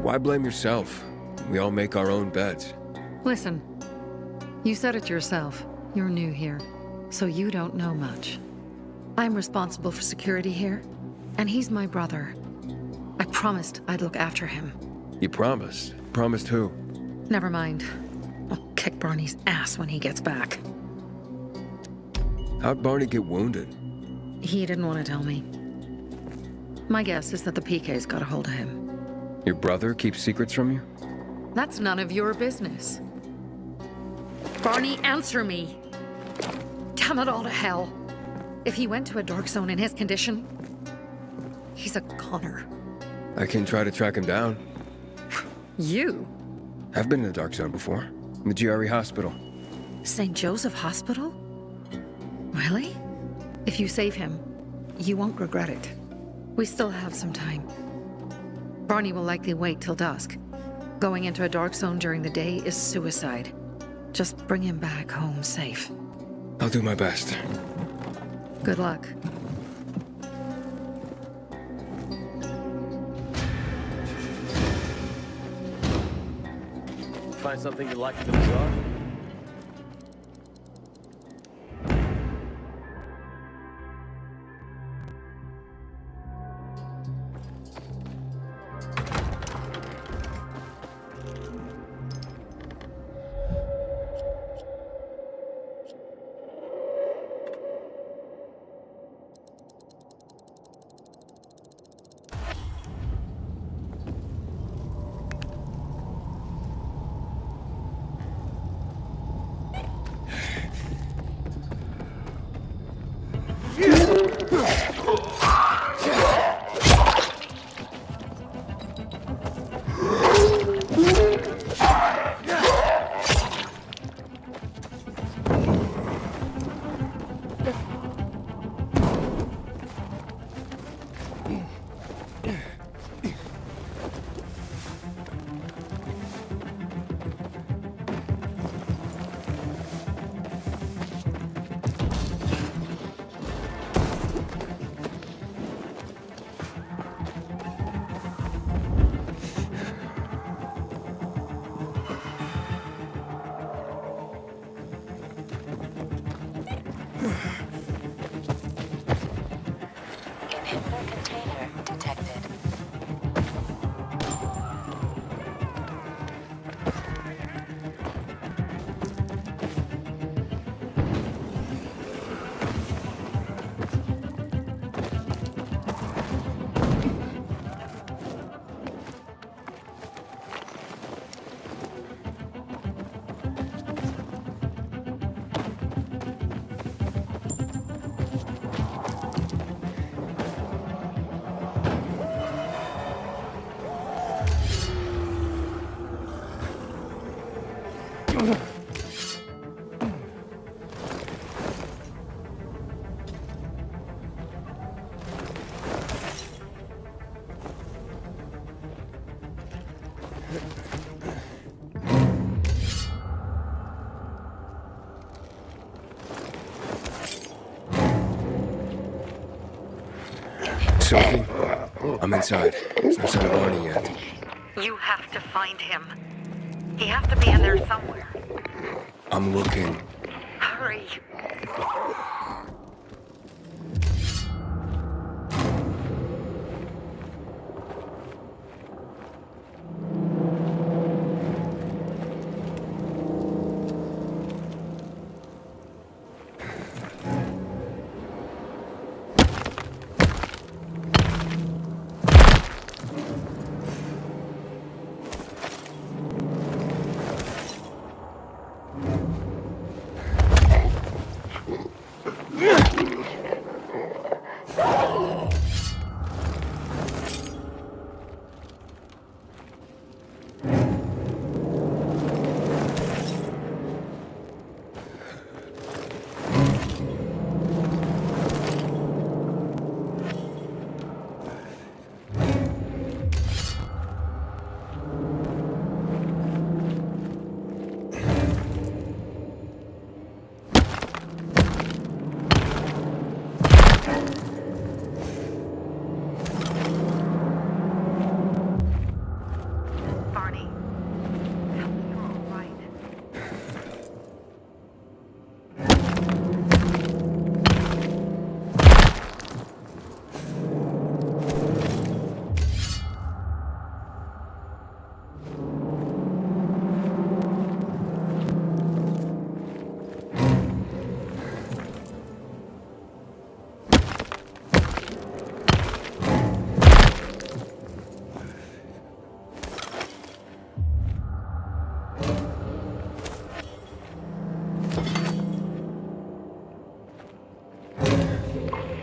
Why blame yourself? We all make our own beds. Listen. You said it yourself. You're new here. So you don't know much. I'm responsible for security here. And he's my brother. I promised I'd look after him. You promised? Promised who? Never mind. I'll kick Barney's ass when he gets back. How'd Barney get wounded? He didn't want to tell me. My guess is that the PK's got a hold of him. Your brother keeps secrets from you? That's none of your business. Barney, answer me! Damn it all to hell! If he went to a dark zone in his condition, he's a goner. I can try to track him down. You? I've been in the dark zone before. In the GRE hospital. St. Joseph Hospital? Really? If you save him, you won't regret it. We still have some time. Barney will likely wait till dusk. Going into a dark zone during the day is suicide. Just bring him back home safe. I'll do my best. Good luck. Find something you like in the bazaar? Inhibitor container detected. Sophie, I'm inside. There's no sign of Barney yet. You have to find him. He has to be in there somewhere. I'm looking. Hurry.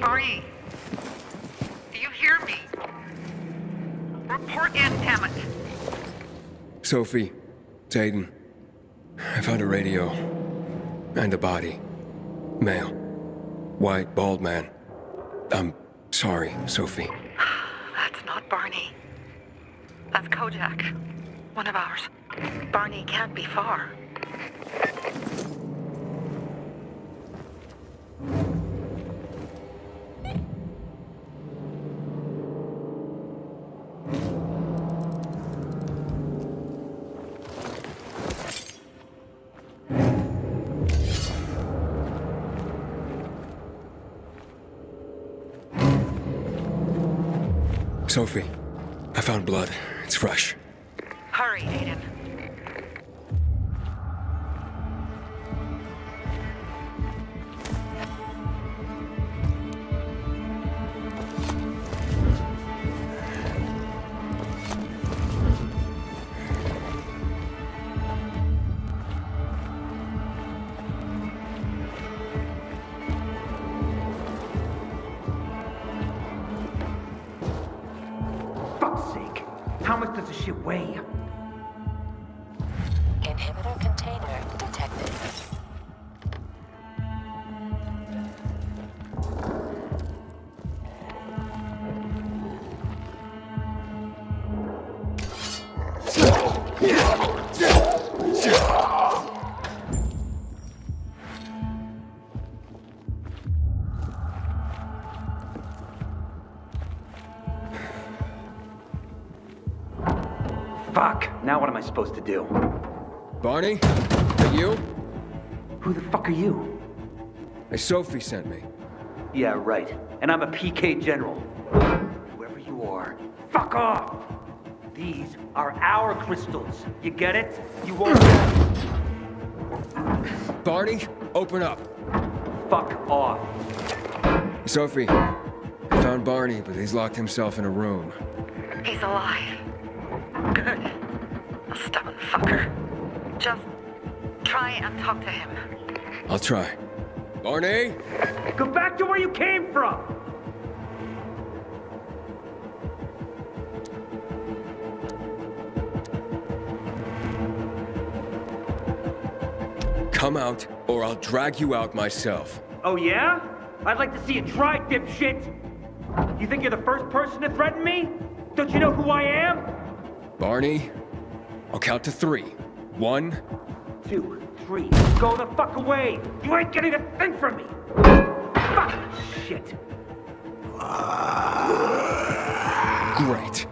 Barney, do you hear me? Report in, damn it. Sophie, it's Aiden. I found a radio. And a body. Male. White, bald man. I'm sorry, Sophie. That's not Barney. That's Kojak. One of ours. Barney can't be far. Sophie, I found blood. It's fresh. Hurry, Aiden. Fuck's sake. How much does this shit weigh? Inhibitor container detected. Fuck. Now what am I supposed to do? Barney? Are you? Who the fuck are you? Hey, Sophie sent me. Yeah, right. And I'm a PK general. Whoever you are, fuck off! These are our crystals. You get it? You won't. Barney, open up. Fuck off. Sophie, I found Barney, but he's locked himself in a room. He's alive. Good. A stubborn fucker. Just try and talk to him. I'll try. Barney? Go back to where you came from! Come out, or I'll drag you out myself. Oh yeah? I'd like to see you try, dipshit! You think you're the first person to threaten me? Don't you know who I am? Barney, I'll count to 3. 1, 2, 3. Go the fuck away! You ain't getting a thing from me! Fuck! Shit. Great.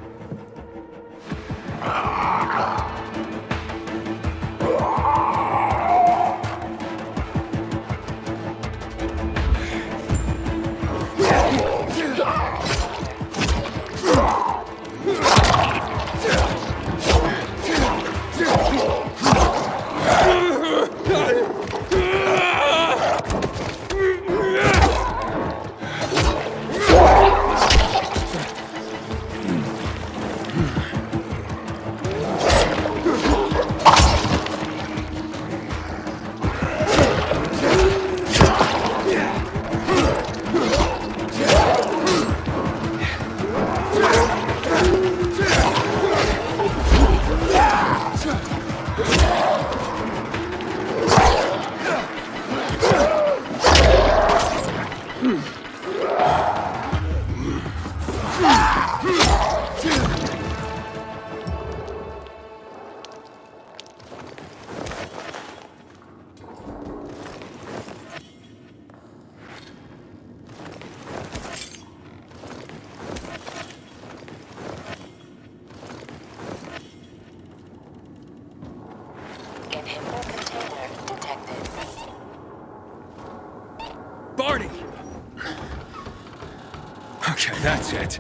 Inhibitor container detected. Barney! Okay, that's it.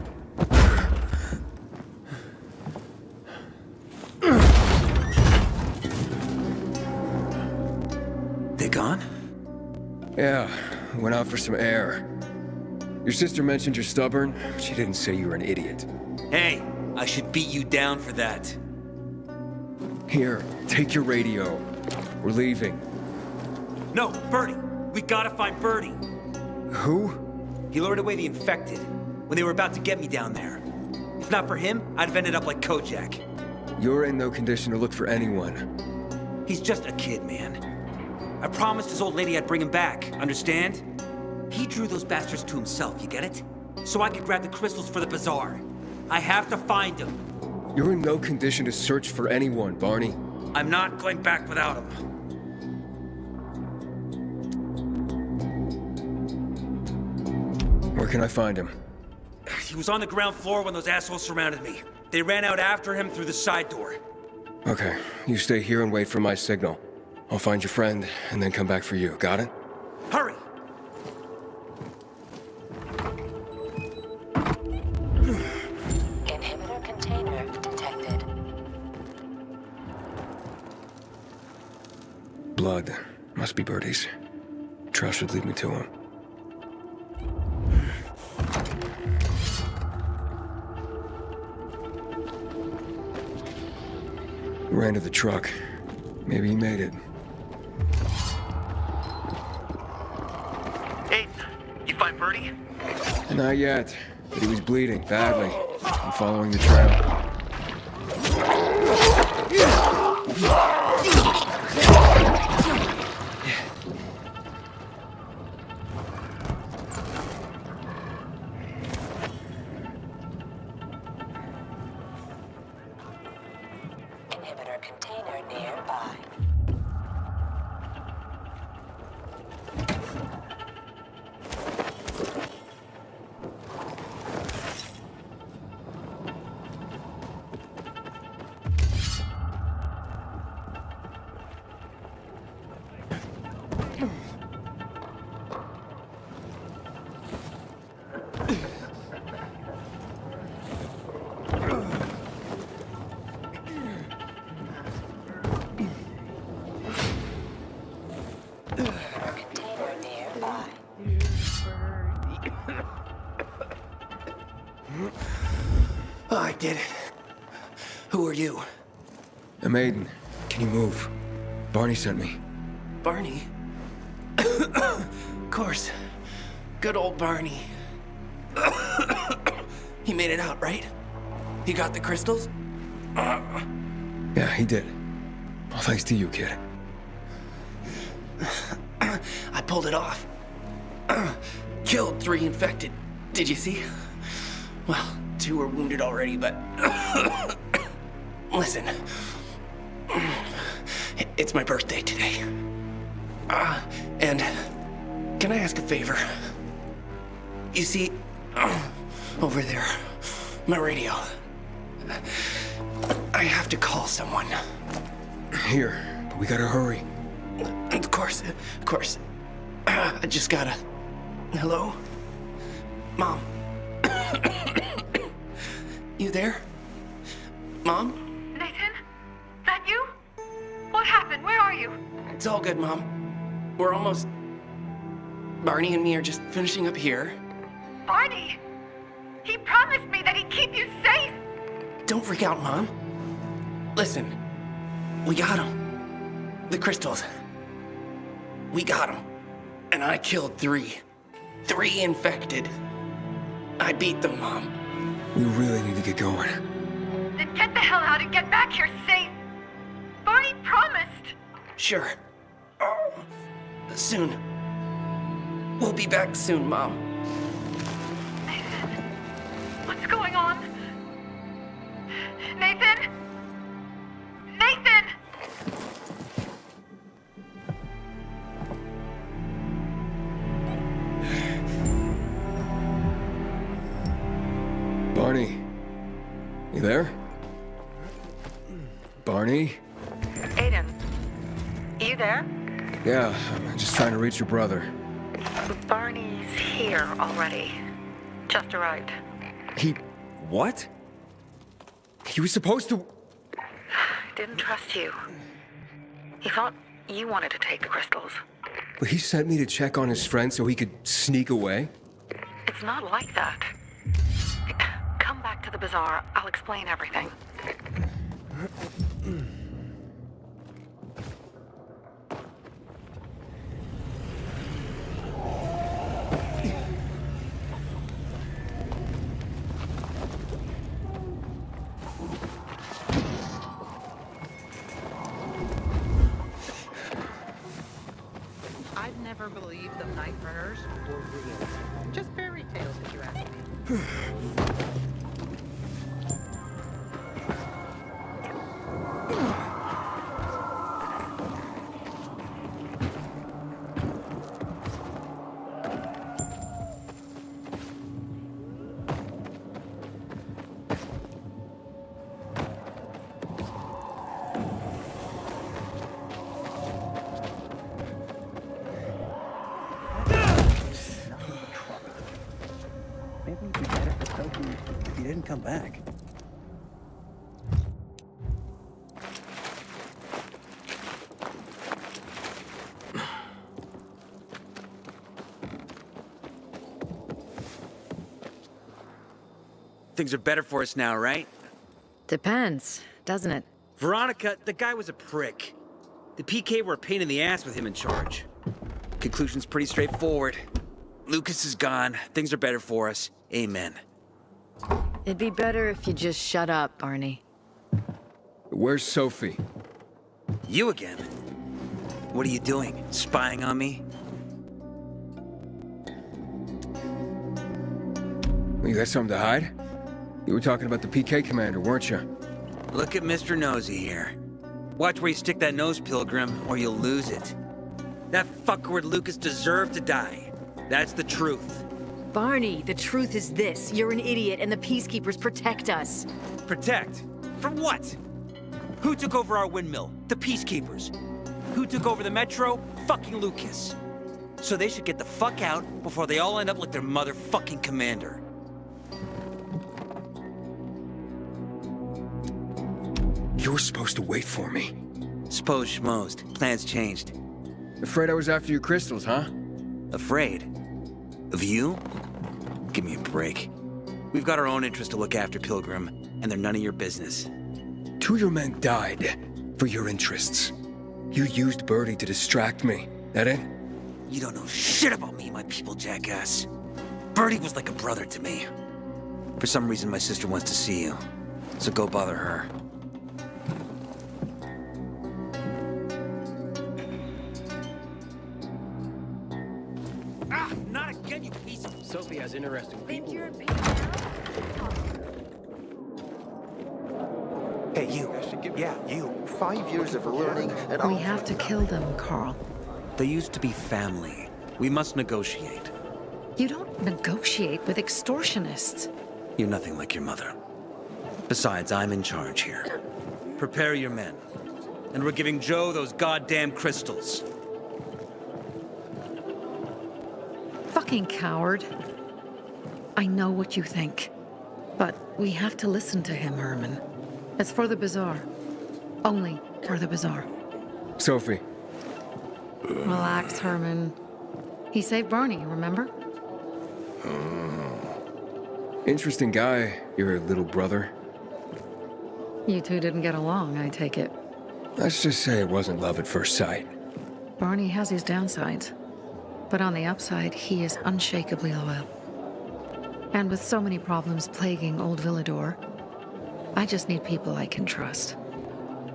They gone? Yeah, went out for some air. Your sister mentioned you're stubborn. She didn't say you were an idiot. Hey, I should beat you down for that. Here, take your radio. We're leaving. No, Birdie! We gotta find Birdie! Who? He lured away the infected when they were about to get me down there. If not for him, I'd have ended up like Kojak. You're in no condition to look for anyone. He's just a kid, man. I promised his old lady I'd bring him back, understand? He drew those bastards to himself, you get it? So I could grab the crystals for the bazaar. I have to find him. You're in no condition to search for anyone, Barney. I'm not going back without him. Where can I find him? He was on the ground floor when those assholes surrounded me. They ran out after him through the side door. Okay, you stay here and wait for my signal. I'll find your friend, and then come back for you. Got it? Hurry! Inhibitor container detected. Blood. Must be Birdie's. Trail should lead me to him. Ran to the truck. Maybe he made it. Hey, you find Birdie? Not yet, but he was bleeding badly. I'm following the trail. Inhibitor container nearby. did it. Who are you? I'm Aiden. Can you move? Barney sent me. Barney? Of course. Good old Barney. He made it out, right? He got the crystals? Yeah, he did. All thanks to you, kid. I pulled it off. Killed 3 infected. Did you see? Well, 2 were wounded already, but... Listen. It's my birthday today. And can I ask a favor? You see, over there, my radio. I have to call someone. Here, but we gotta hurry. Of course. I just gotta... Hello? Mom? You there? Mom? Nathan? That you? What happened? Where are you? It's all good, Mom. We're almost... Barney and me are just finishing up here. Barney! He promised me that he'd keep you safe! Don't freak out, Mom. Listen, we got him. The crystals. We got him. And I killed 3. 3 infected. I beat them, Mom. We really need to get going. Then get the hell out and get back here safe! Barney promised! Sure. Soon. We'll be back soon, Mom. Nathan? What's going on? Nathan? Nathan! Barney. You there? Barney? Aiden, you there? Yeah, I'm just trying to reach your brother. Barney's here already. Just arrived. He... what? He was supposed to... Didn't trust you. He thought you wanted to take the crystals. But he sent me to check on his friend so he could sneak away? It's not like that. Come back to the bazaar. I'll explain everything. I'd never believed the night runners were real. Just fairy tales, if you ask me. Maybe we'd be better for Sophie if he didn't come back. Things are better for us now, right? Depends, doesn't it? Veronica, the guy was a prick. The PK were a pain in the ass with him in charge. Conclusion's pretty straightforward. Lucas is gone. Things are better for us. Amen. It'd be better if you just shut up, Barney. Where's Sophie? You again? What are you doing? Spying on me? You got something to hide? You were talking about the PK commander, weren't you? Look at Mr. Nosy here. Watch where you stick that nose, Pilgrim, or you'll lose it. That fuckward Lucas deserved to die. That's the truth. Barney, the truth is this. You're an idiot and the Peacekeepers protect us. Protect? From what? Who took over our windmill? The Peacekeepers. Who took over the Metro? Fucking Lucas. So they should get the fuck out before they all end up like their motherfucking commander. You were supposed to wait for me. Suppose schmozed. Plans changed. Afraid I was after your crystals, huh? Afraid? Of you? Give me a break. We've got our own interests to look after, Pilgrim. and they're none of your business. 2 of your men died for your interests. You used Birdie to distract me. That it? You don't know shit about me and my people, jackass. Birdie was like a brother to me. For some reason, my sister wants to see you, so go bother her. Ah, not again, you piece of... Sophie has interesting people. Hey, you. Yeah, you. 5 years of learning and We have to kill them, Carl. They used to be family. We must negotiate. You don't negotiate with extortionists. You're nothing like your mother. Besides, I'm in charge here. Prepare your men. And we're giving Joe those goddamn crystals. Fucking coward. I know what you think. But we have to listen to him, Herman. It's for the bazaar. Only for the bazaar. Sophie. Relax, Herman. He saved Barney, remember? Interesting guy, your little brother. You two didn't get along, I take it. Let's just say it wasn't love at first sight. Barney has his downsides. But on the upside, he is unshakably loyal. And with so many problems plaguing old Villador, I just need people I can trust.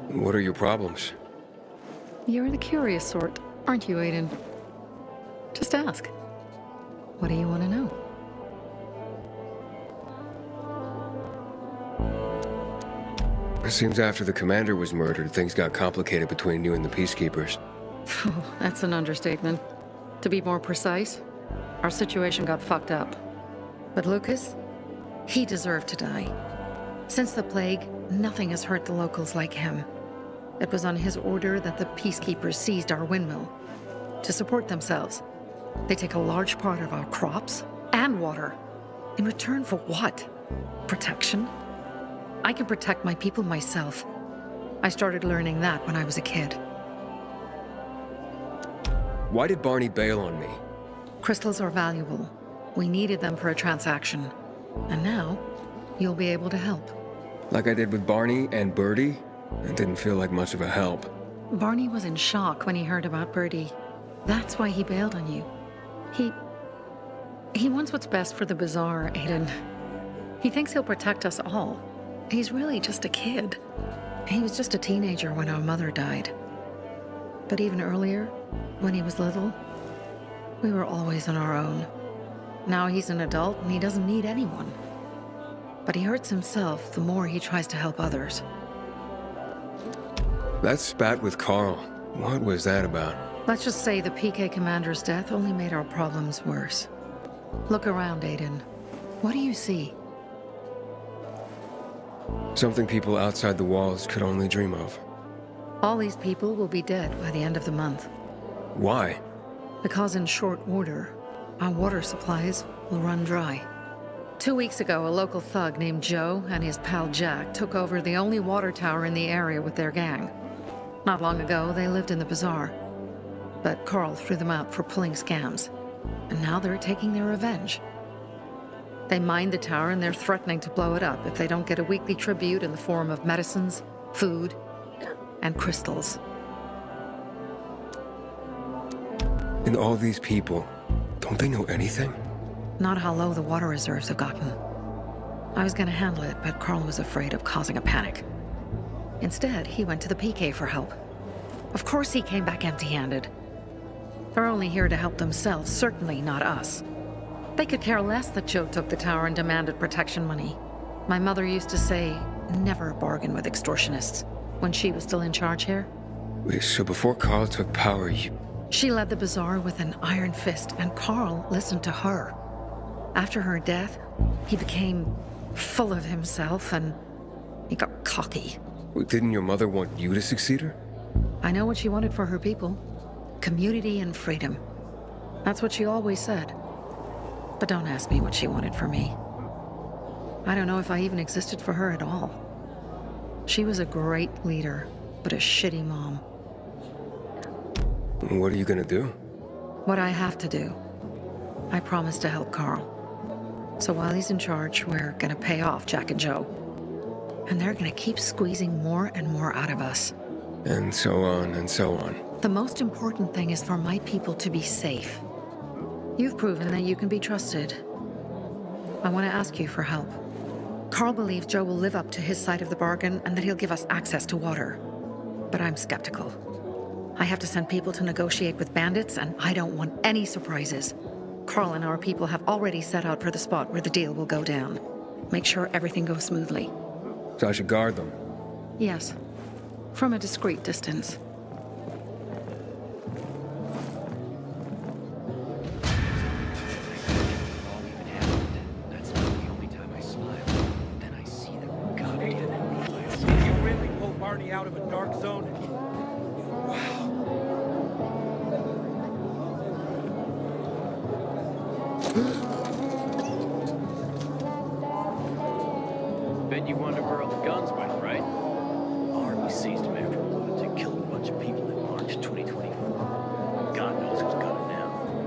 What are your problems? You're the curious sort, aren't you, Aiden? Just ask. What do you want to know? It seems after the commander was murdered, things got complicated between you and the peacekeepers. That's an understatement. To be more precise, our situation got fucked up. But Lucas, he deserved to die. Since the plague, nothing has hurt the locals like him. It was on his order that the peacekeepers seized our windmill. To support themselves, they take a large part of our crops and water. In return for what? Protection? I can protect my people myself. I started learning that when I was a kid. Why did Barney bail on me? Crystals are valuable. We needed them for a transaction. And now, you'll be able to help. Like I did with Barney and Birdie? It didn't feel like much of a help. Barney was in shock when he heard about Birdie. That's why he bailed on you. He wants what's best for the bazaar, Aiden. He thinks he'll protect us all. He's really just a kid. He was just a teenager when our mother died. But even earlier, when he was little, we were always on our own. Now he's an adult and he doesn't need anyone. But he hurts himself the more he tries to help others. That spat with Carl, what was that about? Let's just say the PK commander's death only made our problems worse. Look around, Aiden. What do you see? Something people outside the walls could only dream of. All these people will be dead by the end of the month. Why? Because in short order, our water supplies will run dry. 2 weeks ago, a local thug named Joe and his pal Jack took over the only water tower in the area with their gang. Not long ago, they lived in the bazaar. But Carl threw them out for pulling scams. And now they're taking their revenge. They mined the tower and they're threatening to blow it up if they don't get a weekly tribute in the form of medicines, food, and crystals. And all these people, don't they know anything? Not how low the water reserves have gotten. I was gonna handle it, but Carl was afraid of causing a panic. Instead, he went to the PK for help. Of course he came back empty-handed. They're only here to help themselves, certainly not us. They could care less that Joe took the tower and demanded protection money. My mother used to say, never bargain with extortionists, when she was still in charge here. Wait, so before Carl took power, She led the bazaar with an iron fist, and Carl listened to her. After her death, he became full of himself, and he got cocky. Wait, didn't your mother want you to succeed her? I know what she wanted for her people. Community and freedom. That's what she always said. But don't ask me what she wanted for me. I don't know if I even existed for her at all. She was a great leader, but a shitty mom. What are you gonna do? What I have to do. I promised to help Carl. So while he's in charge, we're gonna pay off Jack and Joe. and they're gonna keep squeezing more and more out of us. And so on and so on. The most important thing is for my people to be safe. You've proven that you can be trusted. I want to ask you for help. Carl believes Joe will live up to his side of the bargain and that he'll give us access to water. But I'm skeptical. I have to send people to negotiate with bandits, and I don't want any surprises. Carl and our people have already set out for the spot where the deal will go down. Make sure everything goes smoothly. So I should guard them? Yes. From a discreet distance. Out of a dark zone. Wow. Bet you wonder where all the guns went, right? Army seized them after